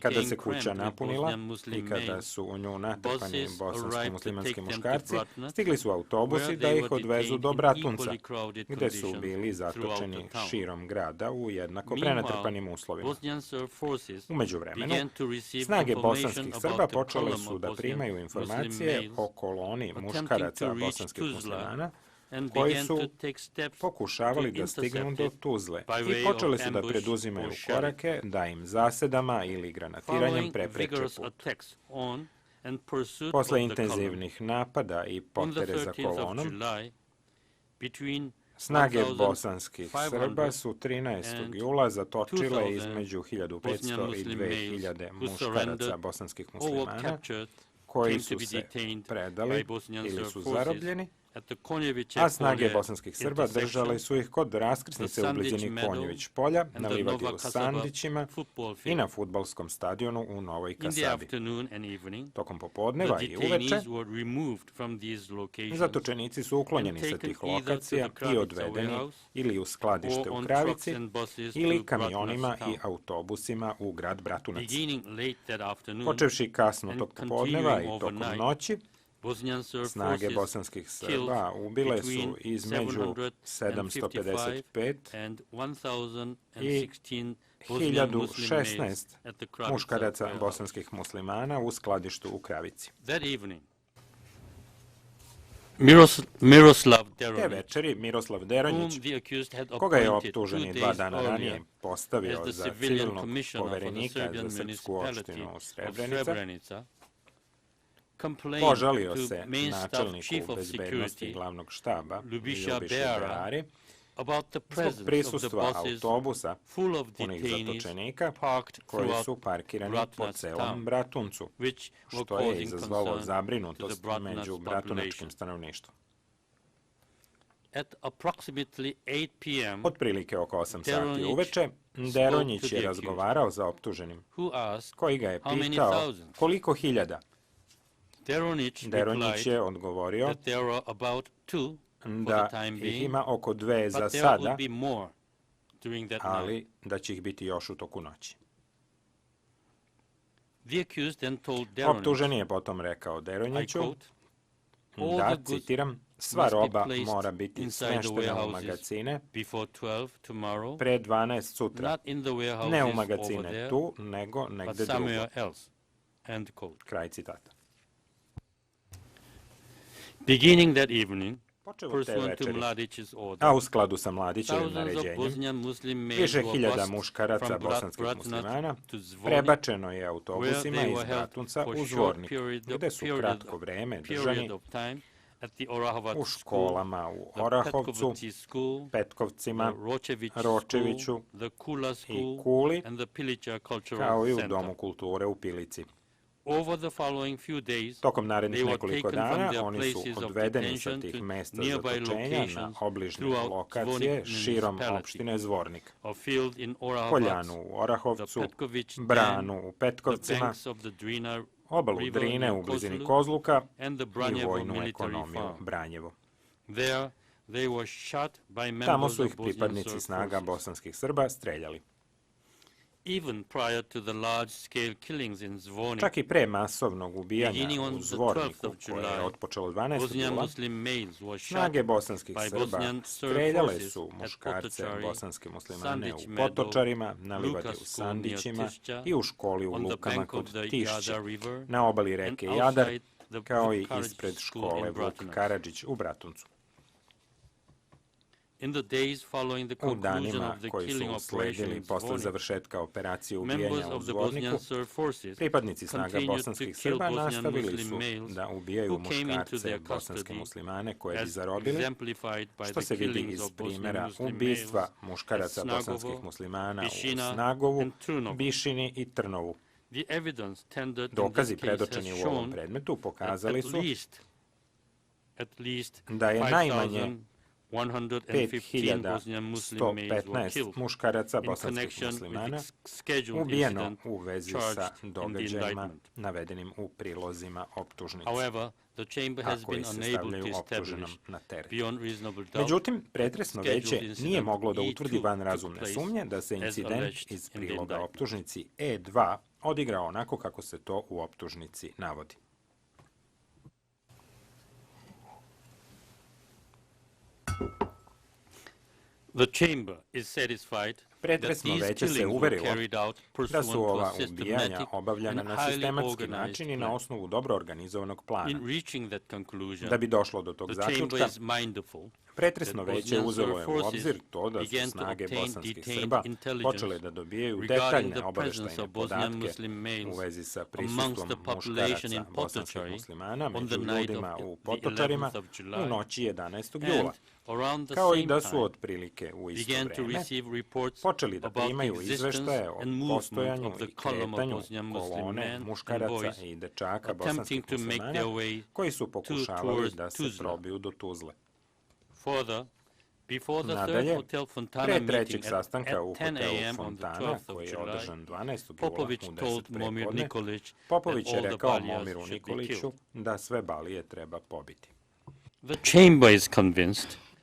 Kada se kuća napunila i kada su u nju natrpani bosanski muslimanski muškarci, stigli su autobusi da ih odvezu do Bratunca, gde su bili zatočeni širom grada u jednako prenatrpanim uslovima. U međuvremenu, snage bosanskih Srba počele su da primaju informacije o koloni muškaraca bosanskih muslimana, koji su pokušavali da stignu do Tuzle i počeli su da preduzimaju korake da im zasedama ili granatiranjem prepreče put. Posle intenzivnih napada i potere za kolonom, snage bosanskih Srba su 13. jula zatočile između 1500 i 2000 muškaraca bosanskih muslimana, koji su se predali ili su zarobljeni, a snage bosanskih Srba držale su ih kod raskrsnice u blizini Konjević polja, na livadi u Sandićima i na fudbalskom stadionu u Novoj Kasabi. Tokom popodneva i uveče zatočenici su uklonjeni sa tih lokacija i odvedeni ili u skladište u Kravici ili kamionima i autobusima u grad Bratunac. Počevši kasno tog popodneva i tokom noći, snage bosanskih Srba ubile su između 755 i 1016 muškaraca bosanskih muslimana u skladištu u Kravici. Te večeri Miroslav Deronjić, koga je optuženi 2 dana ranije postavio za civilnog poverenika za srpsku opštinu Srebrenica, požalio se načelniku bezbednosti glavnog štaba Ljubiši Berari zbog prisustva autobusa punih zatočenika koji su parkirani po celom Bratuncu, što je izazvalo zabrinutost među bratunačkim stanovništvom. Otprilike oko 8 sati uveče, Deronjić je razgovarao za optuženim, koji ga je pitao koliko hiljada. Deronjić je odgovorio da ih ima oko 2 za sada, ali da će ih biti još u toku noći. Optuženi je potom rekao Deronjiću da, citiram, sva roba mora biti smeštena u magazine pre 12 sutra, ne u magazine tu, nego negde drugo. Kraj citata. Beginning that evening, Počevo te večeri, a u skladu sa Mladićevim naređenjem, više hiljada muškaraca bosanskih muslimana prebačeno je autobusima iz Bratunca u Zvornik, gde su kratko vreme držani u školama u Orahovcu, Petkovcima, Ročeviću i Kuli, kao i u Domu kulture u Pilici. Tokom narednih nekoliko dana oni su odvedeni sa tih mesta zatočenja na obližnje lokacije širom opštine Zvornik, Poljanu u Orahovcu, Branu u Petkovcima, obalu Drine u blizini Kozluka i vojnu ekonomiju Branjevo. Tamo su ih pripadnici snaga bosanskih Srba streljali. Čak i pre masovnog ubijanja u Zvorniku, koje je otpočelo 12. jula, snage bosanskih Srba streljale su muškarce bosanske muslimane u Potočarima, na livadi u Sandićima i u školi u Lukama kod Tišća, na obali reke Jadar, kao i ispred škole Vuk Karadžić u Bratuncu. U danima koji su usledili posle završetka operacije ubijanja u Zvorniku, pripadnici snaga bosanskih Srba nastavili su da ubijaju muškarce bosanske muslimane koje bi zarobili, što se vidi iz primjera ubistva muškaraca bosanskih muslimana u Snagovu, Bišini i Trnovu. Dokazi predočeni u ovom predmetu pokazali su da je najmanje 5115 muškaraca bosanskih muslimana ubijeno u vezi sa događajima navedenim u prilozima optužnice, a koji se stavljaju optuženom na teret. Međutim, pretresno veće nije moglo da utvrdi van razumne sumnje da se incident iz priloga optužnici E2 odigrao onako kako se to u optužnici navodi. Pretresno veće se uverilo da su ova ubijanja obavljana na sistematski način i na osnovu dobro organizovanog plana. Da bi došlo do tog zaključka, pretresno veće uzelo je u obzir to da su snage bosanskih Srba počele da dobijaju detaljne obaveštajne podatke u vezi sa prisustvom muškaraca bosanskih muslimana među ljudima u Potočarima u noći 11. jula, kao i da su otprilike u isto vreme počeli da primaju izveštaje o postojanju i kretanju kolone muškaraca i dečaka bosanskih muslimana koji su pokušavali da se probiju do Tuzle. Nadalje, pre trećeg sastanka u hotelu Fontana, koji je održan 12. jula u 10 prepodne, Popović je rekao Momiru Nikoliću da sve balije treba pobiti.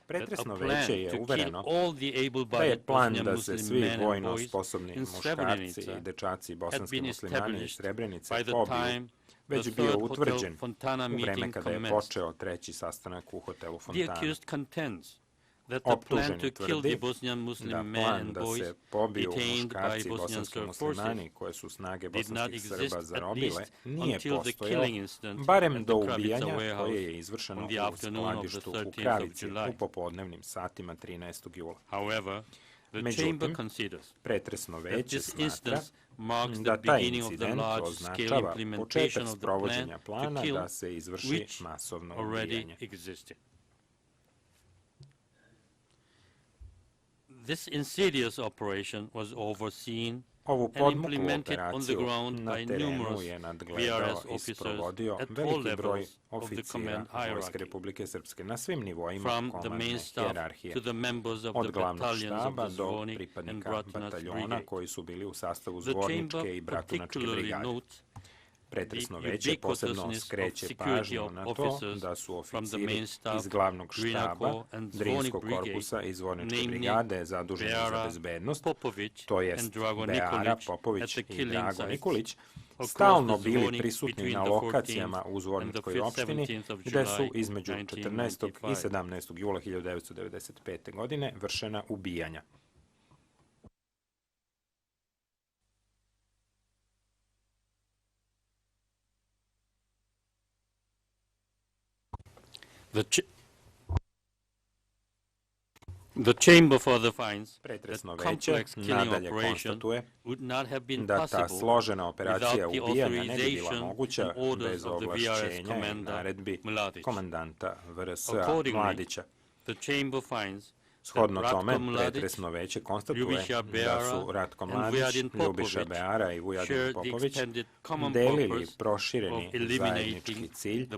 Pretresno veće je uvereno da je plan da se svi vojno sposobni muškarci i dečaci bosanski muslimani iz Srebrenice pobiju već bio utvrđen u vreme kada je počeo treći sastanak u hotelu Fontana. Optuženi tvrdi da plan da se pobiju muškarci bosanski muslimani koje su snage bosanskih Srba zarobile nije postojao, barem do ubijanja koje je izvršeno u skladištu u Kravici u popodnevnim satima 13. jula. Međutim, pretresno veće smatra da taj incident označava početak sprovođenja plana da se izvrši masovno ubijanje. Ovu podmuklu operaciju na terenu je nadgledao i sprovodio veliki broj oficira Vojske Republike Srpske na svim nivoima komandne hijerarhije, od glavnog štaba do pripadnika bataljona koji su bili u sastavu Zvorničke i Bratunačke brigade. Pretresno veće posebno skreće pažnju na to da su oficiri iz glavnog štaba, Drinskog korpusa i Zvorničke brigade zaduženi za bezbednost, to jest Beara Popović i Drago Nikolić, stalno bili prisutni na lokacijama u Zvorničkoj opštini, gde su između 14. i 17. jula 1995. godine vršena ubijanja. Pretresno veće nadalje konstatuje da ta složena operacija ubijanja ne bi bila moguća bez ovlašćenja i naredbi komandanta VRS-a Mladića. Shodno tome, pretresno veće konstatuje da su Ratko Mladić, Ljubiša Beara i Vujadin Popović delili prošireni zajednički cilj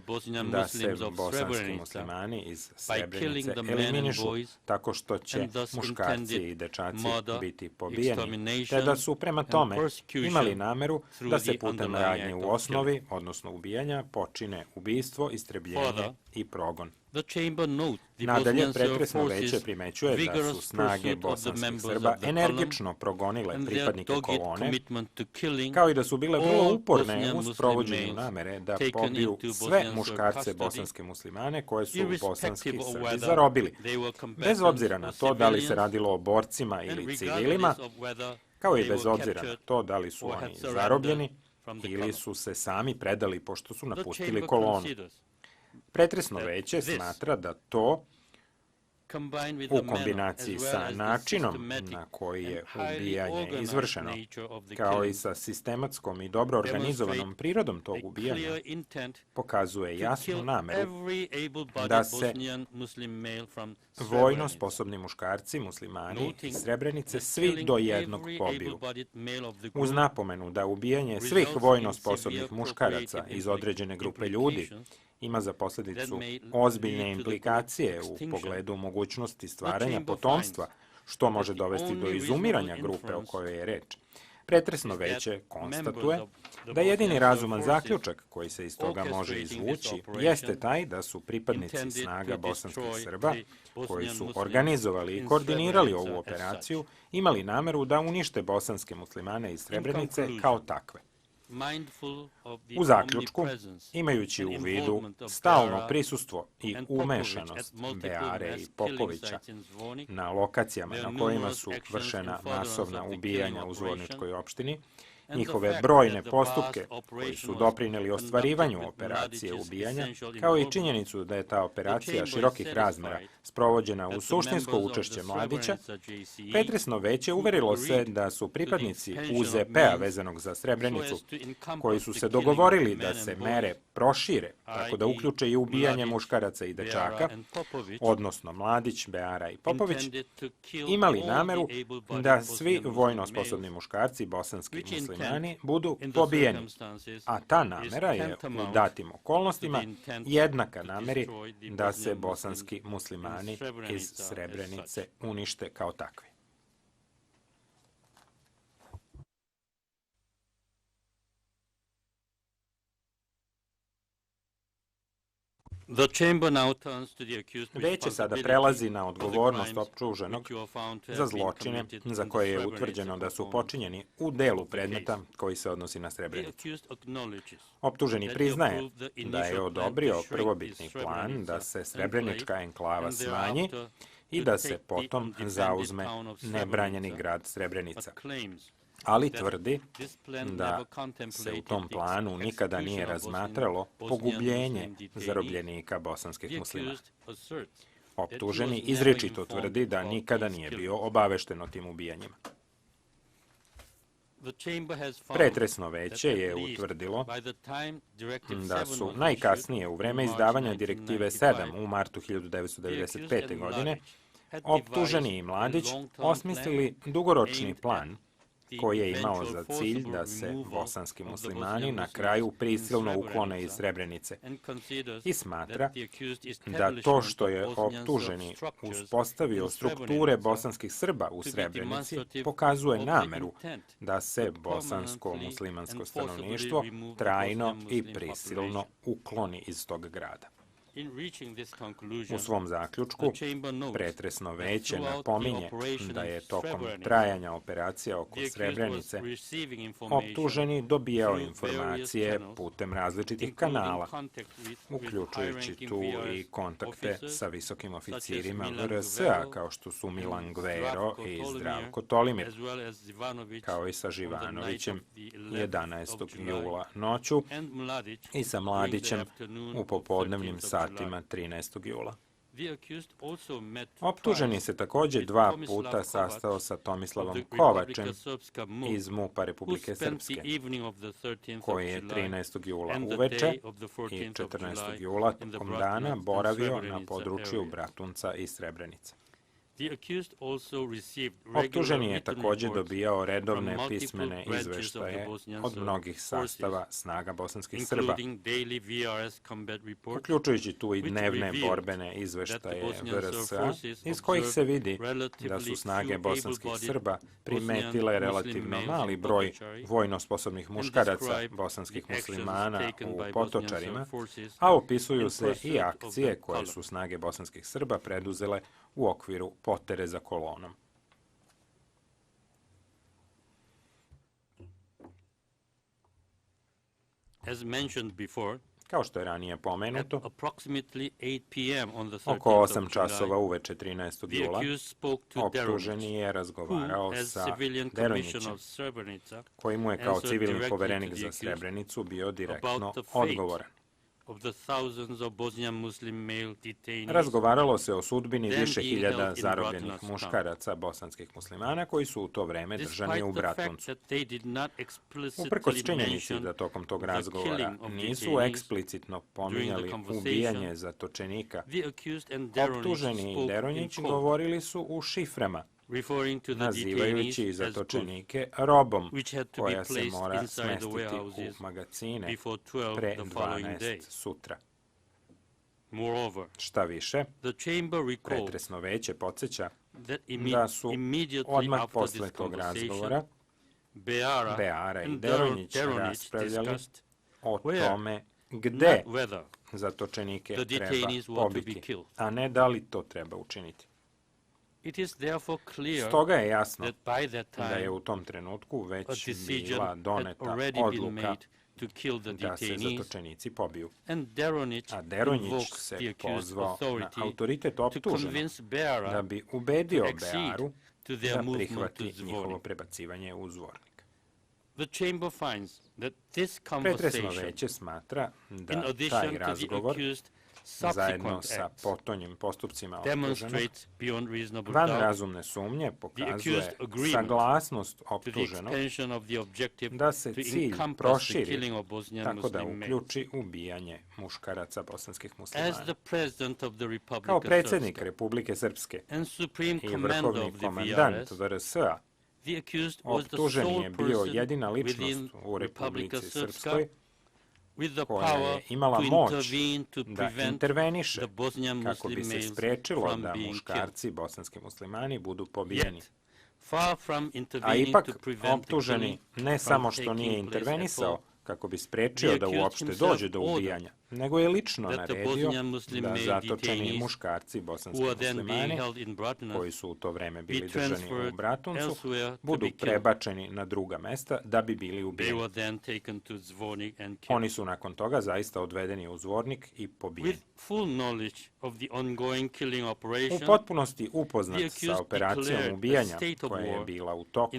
da se bosanski muslimani iz Srebrenice eliminišu tako što će muškarci i dečaci biti pobijeni, te da su prema tome imali nameru da se putem radnje u osnovi, odnosno ubijanja, počine ubistvo, istrebljenje i progon. Nadalje, pretresno veće primećuje da su snage bosanskih Srba energično progonile pripadnike kolone, kao i da su bile vrlo uporne u sprovođenju namere da pobiju sve muškarce bosanske muslimane koje su bosanski Srbi zarobili, bez obzira na to da li se radilo o borcima ili civilima, kao i bez obzira na to da li su oni zarobljeni ili su se sami predali pošto su napustili kolonu. Pretresno veće smatra da to, u kombinaciji sa načinom na koji je ubijanje izvršeno, kao i sa sistematskom i dobro organizovanom prirodom tog ubijanja, pokazuje jasnu nameru da se vojno sposobni muškarci, muslimani iz Srebrenice svi do jednog pobiju. Uz napomenu da ubijanje svih vojno sposobnih muškaraca iz određene grupe ljudi ima za posljedicu ozbiljne implikacije u pogledu mogućnosti stvaranja potomstva, što može dovesti do izumiranja grupe o kojoj je reč. Pretresno veće konstatuje da jedini razuman zaključak koji se iz toga može izvući jeste taj da su pripadnici snaga bosanskih Srba, koji su organizovali i koordinirali ovu operaciju, imali nameru da unište bosanske muslimane iz Srebrenice kao takve. U zaključku, imajući u vidu stalno prisustvo i umešanost Beare i Popovića na lokacijama na kojima su vršena masovna ubijanja u Zvorničkoj opštini Njihove brojne postupke koji su doprineli ostvarivanju operacije ubijanja, kao i činjenicu da je ta operacija širokih razmera sprovođena uz suštinsko učešće Mladića, pretresno veće uverilo se da su pripadnici UZP-a vezanog za Srebrenicu, koji su se dogovorili da se mere prošire, tako da uključe i ubijanje muškaraca i dečaka, odnosno Mladić, Beara i Popović, imali nameru da svi vojno sposobni muškarci, bosanski muslimani, budu pobijeni, a ta namera je u datim okolnostima jednaka nameri da se bosanski muslimani iz Srebrenice unište kao takvi. Veće sada prelazi na odgovornost optuženog za zločine za koje je utvrđeno da su počinjeni u delu predmeta koji se odnosi na Srebrenicu. Optuženi priznaje da je odobrio prvobitni plan da se Srebrenička enklava smanji i da se potom zauzme nebranjeni grad Srebrenica. Ali tvrdi da se u tom planu nikada nije razmatralo pogubljenje zarobljenika bosanskih muslimana. Optuženi izričito tvrdi da nikada nije bio obavešten o tim ubijanjima. Pretresno veće je utvrdilo da su najkasnije u vreme izdavanja Direktive 7 u martu 1995. godine optuženi i Mladić osmislili dugoročni plan koji je imao za cilj da se bosanski muslimani na kraju prisilno uklone iz Srebrenice i smatra da to što je optuženi uspostavio strukture bosanskih Srba u Srebrenici pokazuje nameru da se bosansko-muslimansko stanovništvo trajno i prisilno ukloni iz tog grada. U svom zaključku, pretresno veće napominje da je tokom trajanja operacija oko Srebrenice optuženi dobijao informacije putem različitih kanala, uključujući tu i kontakte sa visokim oficirima VRS-a, kao što su Milan Gvero i Zdravko Tolimir, kao i sa Živanovićem 11. jula noću i sa Mladićem u popodnevnim satima 13. jula. Optuženi se također 2 puta sastao sa Tomislavom Kovačem iz MUP-a Republike Srpske, koji je 13. jula uveče i 14. jula tokom dana boravio na području Bratunca i Srebrenice. Optuženi je također dobijao redovne pismene izveštaje od mnogih sastava snaga bosanskih Srba, uključujući tu i dnevne borbene izveštaje VRS-a, iz kojih se vidi da su snage bosanskih Srba primetile relativno mali broj vojno sposobnih muškaraca bosanskih muslimana u Potočarima, a opisuju se i akcije koje su snage bosanskih Srba preduzele u okviru potere za kolonom. Kao što je ranije pomenuto, oko 8 časova uveče 13. jula optuženi je razgovarao sa Deronjićem, koji mu je kao civilni poverenik za Srebrenicu bio direktno odgovoran. Razgovaralo se o sudbini više hiljada zarobljenih muškaraca bosanskih muslimana koji su u to vreme držani u Bratuncu. Uprkos činjenici da tokom tog razgovora nisu eksplicitno pominjali ubijanje zatočenika, optuženi i Deronjić govorili su u šiframa, nazivajući zatočenike robom, koja se mora smestiti u magacine pre 12 sutra. Šta više, pretresno veće podsjeća da su odmah posle tog razgovora Beara i Deronjić raspravljali o tome gde zatočenike treba pobiti, a ne da li to treba učiniti. Stoga je jasno da je u tom trenutku već bila doneta odluka da se zatočenici pobiju. A Deronjić se pozvao na autoritet optuženog da bi ubedio Bearu da prihvati njihovo prebacivanje u Zvornik. Pretresno veće smatra da taj razgovor zajedno sa potonjim postupcima optuženog van razumne sumnje pokazuje saglasnost optuženog da se cilj proširi tako da uključi ubijanje muškaraca bosanskih muslimana. Kao predsjednik Republike Srpske i vrhovni komandant VRS-a, optuženi je bio jedina ličnost u Republici Srpskoj koja je imala moć da interveniše kako bi se sprečilo da muškarci bosanski muslimani budu pobijeni. A ipak optuženi ne samo što nije intervenisao kako bi sprečio da uopšte dođe do ubijanja, nego je lično naredio da zatočeni muškarci bosanski muslimani, koji su u to vreme bili držani u Bratuncu, budu prebačeni na druga mesta da bi bili ubijeni. Oni su nakon toga zaista odvedeni u Zvornik i pobijeni. U potpunosti upoznat sa operacijom ubijanja koja je bila u toku,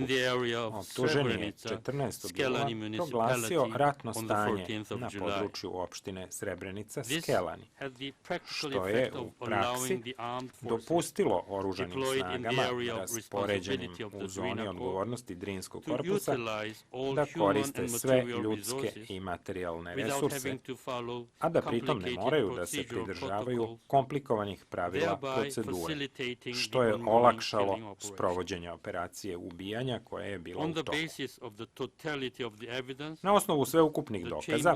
optuženi je 14. jula proglasio ratno stanje na području opštine Srebrenica Skelani, što je u praksi dopustilo oružanim snagama raspoređenim u zoni odgovornosti Drinskog korpusa da koriste sve ljudske i materijalne resurse, a da pritom ne moraju da se pridržavaju komplikovanih pravila procedure, što je olakšalo sprovođenje operacije ubijanja koja je bila u toku. Na osnovu sveukupnih dokaza,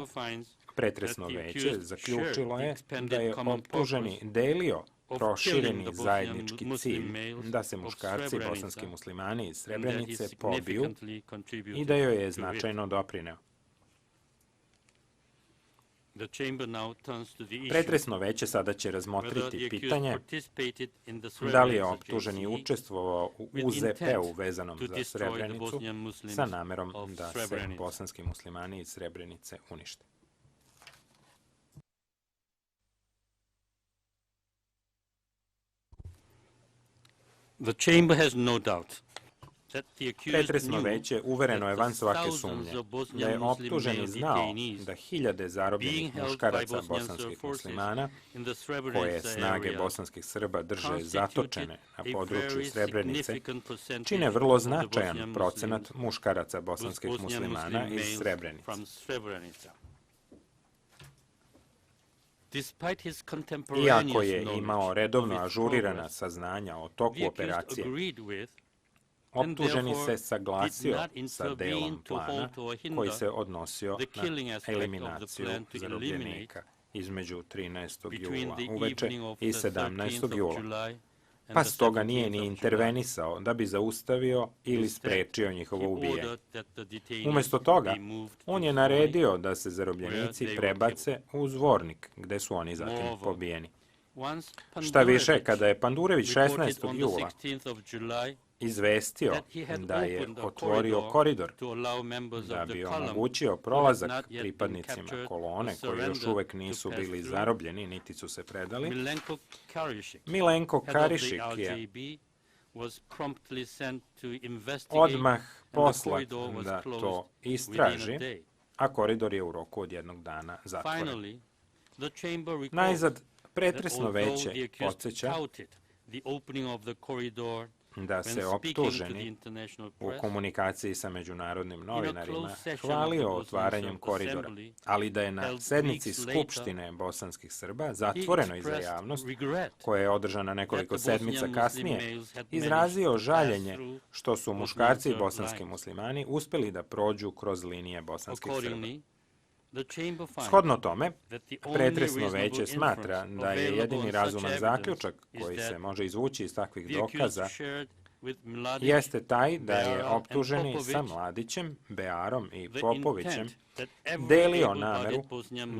pretresno veće zaključilo je da je optuženi delio prošireni zajednički cilj da se muškarci bosanski muslimani iz Srebrenice pobiju i da joj je značajno doprineo. Pretresno veće sada će razmotriti pitanje da li je optuženi učestvovao u UZP-u vezanom za Srebrenicu sa namerom da se bosanski muslimani iz Srebrenice unište. Pretresno veće uvereno je van svake sumnje da je optuženi znao da hiljade zarobljenih muškaraca bosanskih muslimana, koje snage bosanskih Srba drže zatočene na području Srebrenice, čine vrlo značajan procenat muškaraca bosanskih muslimana iz Srebrenice. Iako je imao redovno ažurirana saznanja o toku operacije, optuženi se saglasio sa delom plana koji se odnosio na eliminaciju zarobljenika između 13. jula uveče i 17. jula, pa stoga nije ni intervenisao da bi zaustavio ili sprečio njihovo ubijanje. Umjesto toga, on je naredio da se zarobljenici prebace u Zvornik, gde su oni zatim pobijeni. Šta više, kada je Pandurević 16. jula izvestio da je otvorio koridor da bi omogućio prolazak pripadnicima kolone koji još uvek nisu bili zarobljeni niti su se predali, Milenko Karišik je odmah poslat da to istraži, a koridor je u roku od jednog dana zatvoren. Najzad, pretresno veće podsjeća da se optuženi u komunikaciji sa međunarodnim novinarima hvalio otvaranjem koridora, ali da je na sednici Skupštine bosanskih Srba, zatvorenoj za javnost, koja je održana nekoliko sedmica kasnije, izrazio žaljenje što su muškarci bosanski muslimani uspeli da prođu kroz linije bosanskih Srba. Shodno tome, pretresno veće smatra da je jedini razuman zaključak koji se može izvući iz takvih dokaza jeste taj da je optuženi sa Mladićem, Bearom i Popovićem delio nameru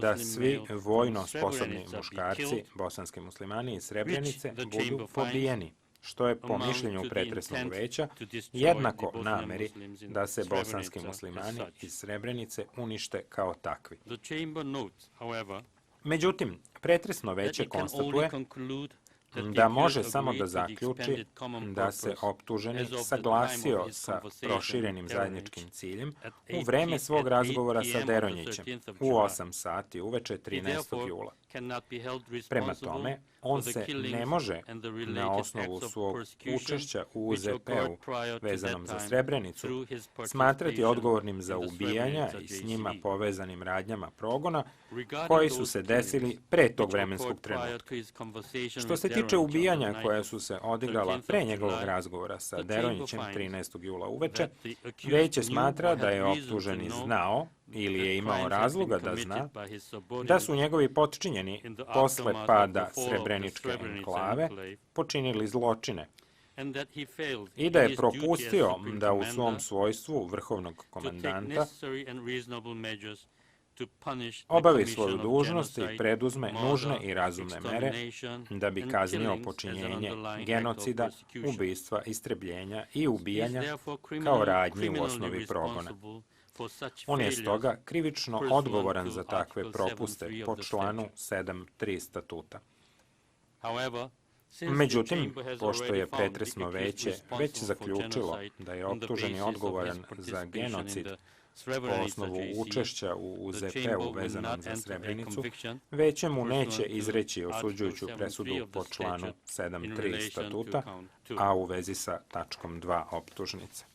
da svi vojno sposobni muškarci, bosanski muslimani iz Srebrenice, budu pobijeni, što je po mišljenju pretresnog veća jednako nameri da se bosanski muslimani iz Srebrenice unište kao takvi. Međutim, pretresno veće konstatuje da može samo da zaključi da se optuženi saglasio sa proširenim zajedničkim ciljem u vreme svog razgovora sa Deronjićem u 8 sati uveče 13. jula. Prema tome, on se ne može na osnovu svog učešća u UZP-u vezanom za Srebrenicu smatrati odgovornim za ubijanja i s njima povezanim radnjama progona koji su se desili pre tog vremenskog trenutka. Što se tiče ubijanja koja su se odigrala pre njegovog razgovora sa Deronjićem 13. jula uveče, Veće smatra da je optuženi znao ili je imao razloga da zna da su njegovi potčinjeni posle pada Srebreničke enklave počinili zločine i da je propustio da u svom svojstvu vrhovnog komandanta obavi svoju dužnost i preduzme nužne i razumne mere da bi kaznio počinjenje genocida, ubistva, istrebljenja i ubijanja kao radnji u osnovi progona. On je stoga krivično odgovoran za takve propuste po članu 7.3 statuta. Međutim, pošto je pretresno veće već zaključilo da je optuženi odgovoran za genocid po osnovu učešća u UZP-u vezanom za Srebrenicu, veće mu neće izreći osuđujuću presudu po članu 7.3 statuta, a u vezi sa tačkom 2 optužnice.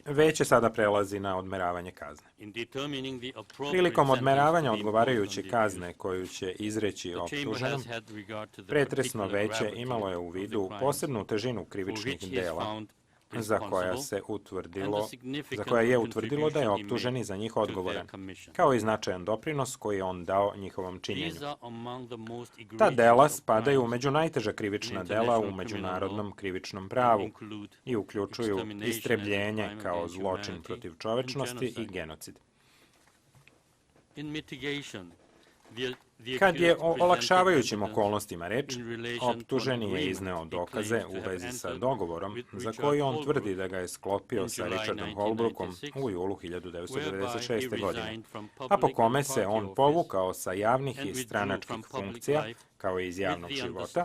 Veće sada prelazi na odmeravanje kazne. Prilikom odmeravanja odgovarajuće kazne koju će izreći optuženom, pretresno veće imalo je u vidu posebnu težinu krivičnih dela za koja je utvrdilo da je optuženi za njih odgovoran, kao i značajan doprinos koji je on dao njihovom činjenju. Ta dela spadaju među najteža krivična dela u međunarodnom krivičnom pravu i uključuju istrebljenje kao zločin protiv čovečnosti i genocid. Kad je o olakšavajućim okolnostima reč, optuženi je izneo dokaze u vezi sa dogovorom za koji on tvrdi da ga je sklopio sa Richardom Holbrookom u julu 1996. godine, a po kome se on povukao sa javnih i stranačkih funkcija, kao i iz javnog života,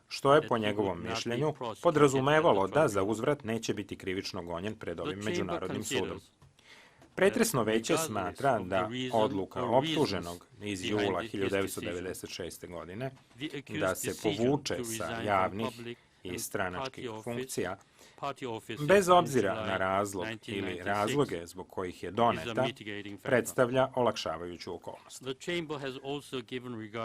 što je po njegovom mišljenju podrazumevalo da za uzvrat neće biti krivično gonjen pred ovim međunarodnim sudom. Pretresno veće smatra da odluka optuženog iz jula 1996. godine da se povuče sa javnih i stranačkih funkcija, bez obzira na razlog ili razloge zbog kojih je doneta, predstavlja olakšavajuću okolnost.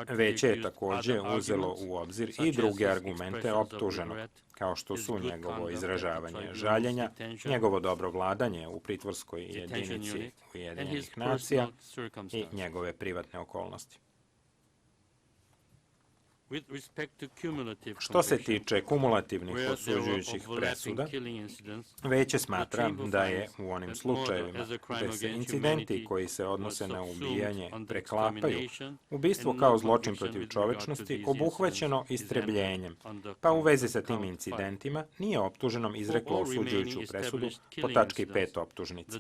Veće je takođe uzelo u obzir i druge argumente optuženog, kao što su njegovo izražavanje žaljenja, njegovo dobro vladanje u pritvorskoj jedinici Ujedinjenih nacija i njegove privatne okolnosti. Što se tiče kumulativnih osuđujućih presuda, veće smatra da je u onim slučajevima gde se incidenti koji se odnose na ubijanje preklapaju, ubistvo kao zločin protiv čovečnosti obuhvaćeno istrebljenjem, pa u vezi sa tim incidentima nije optuženom izreklo osuđujuću presudu po tački 5 optužnice.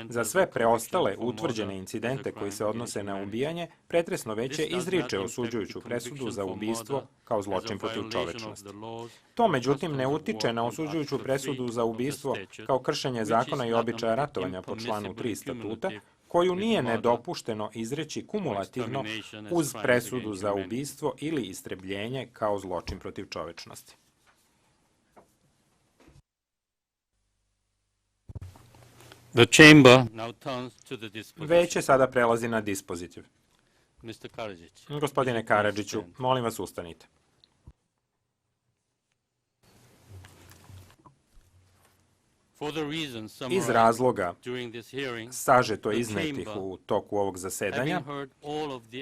Za sve preostale utvrđene incidente koji se odnose na ubijanje, pretresno veće izriče osuđujuću presudu za ubijstvo kao zločin protiv čovečnosti. To, međutim, ne utiče na osuđujuću presudu za ubistvo kao kršenje zakona i običaja ratovanja po članu 3 statuta, koju nije nedopušteno izreći kumulativno uz presudu za ubistvo ili istrebljenje kao zločin protiv čovečnosti. Veće sada prelazi na dispozitiv. Gospodine Karadžiću, molim vas ustanite. Iz razloga sažeto iznetih u toku ovog zasedanja,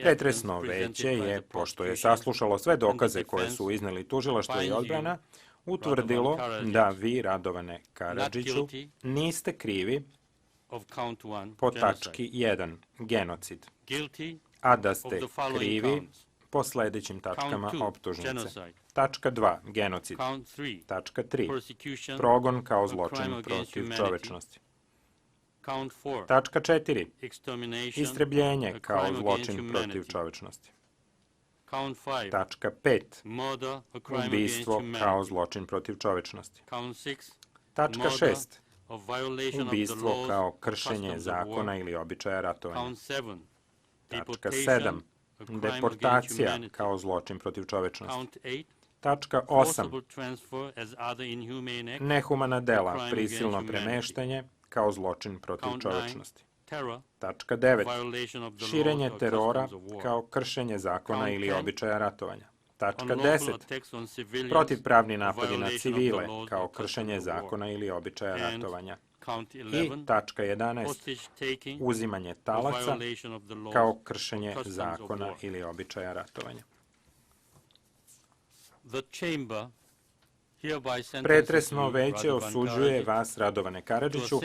pretresno veće je, pošto je saslušalo sve dokaze koje su izneli tužilaštvo i odbrana, utvrdilo da vi, Radovane Karadžiću, niste krivi po tački 1, genocid, a da ste krivi po sledećim tačkama optužnice. Tačka 2. Genocid. Tačka 3. Progon kao zločin protiv čovečnosti. Tačka 4. Istrebljenje kao zločin protiv čovečnosti. Tačka 5. Ubistvo kao zločin protiv čovečnosti. Tačka 6. Ubistvo kao kršenje zakona ili običaja ratovanja. Tačka 7. Deportacija kao zločin protiv čovečnosti. Tačka 8. Nehumana dela, prisilno premeštanje kao zločin protiv čovečnosti. Tačka 9. Širenje terora kao kršenje zakona ili običaja ratovanja. Tačka 10. Protivpravni napadi na civile kao kršenje zakona ili običaja ratovanja. I tačka 11. Uzimanje talaca kao kršenje zakona ili običaja ratovanja. Pretresno veće osuđuje vas, Radovane Karadžiću,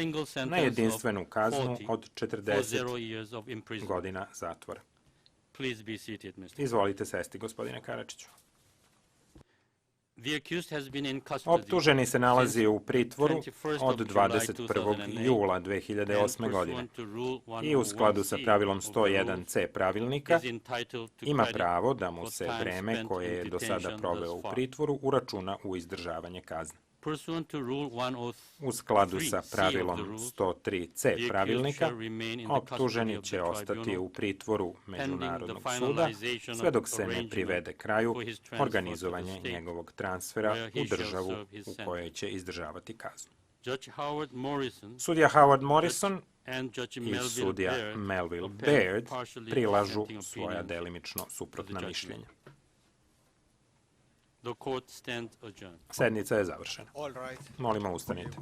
na jedinstvenu kaznu od 40 godina zatvora. Izvolite sesti, gospodine Karadžiću. Optuženi se nalazi u pritvoru od 21. jula 2008. godine i u skladu sa pravilom 101c pravilnika ima pravo da mu se vreme koje je do sada proveo u pritvoru uračuna u izdržavanje kazne. U skladu sa pravilom 103c pravilnika, optuženi će ostati u pritvoru Međunarodnog suda sve dok se ne privede kraju organizovanje njegovog transfera u državu u kojoj će izdržavati kaznu. Sudija Howard Morrison i sudija Melville Baird prilažu svoja delimično suprotna mišljenja. Sednica je završena. Molimo, ustanite.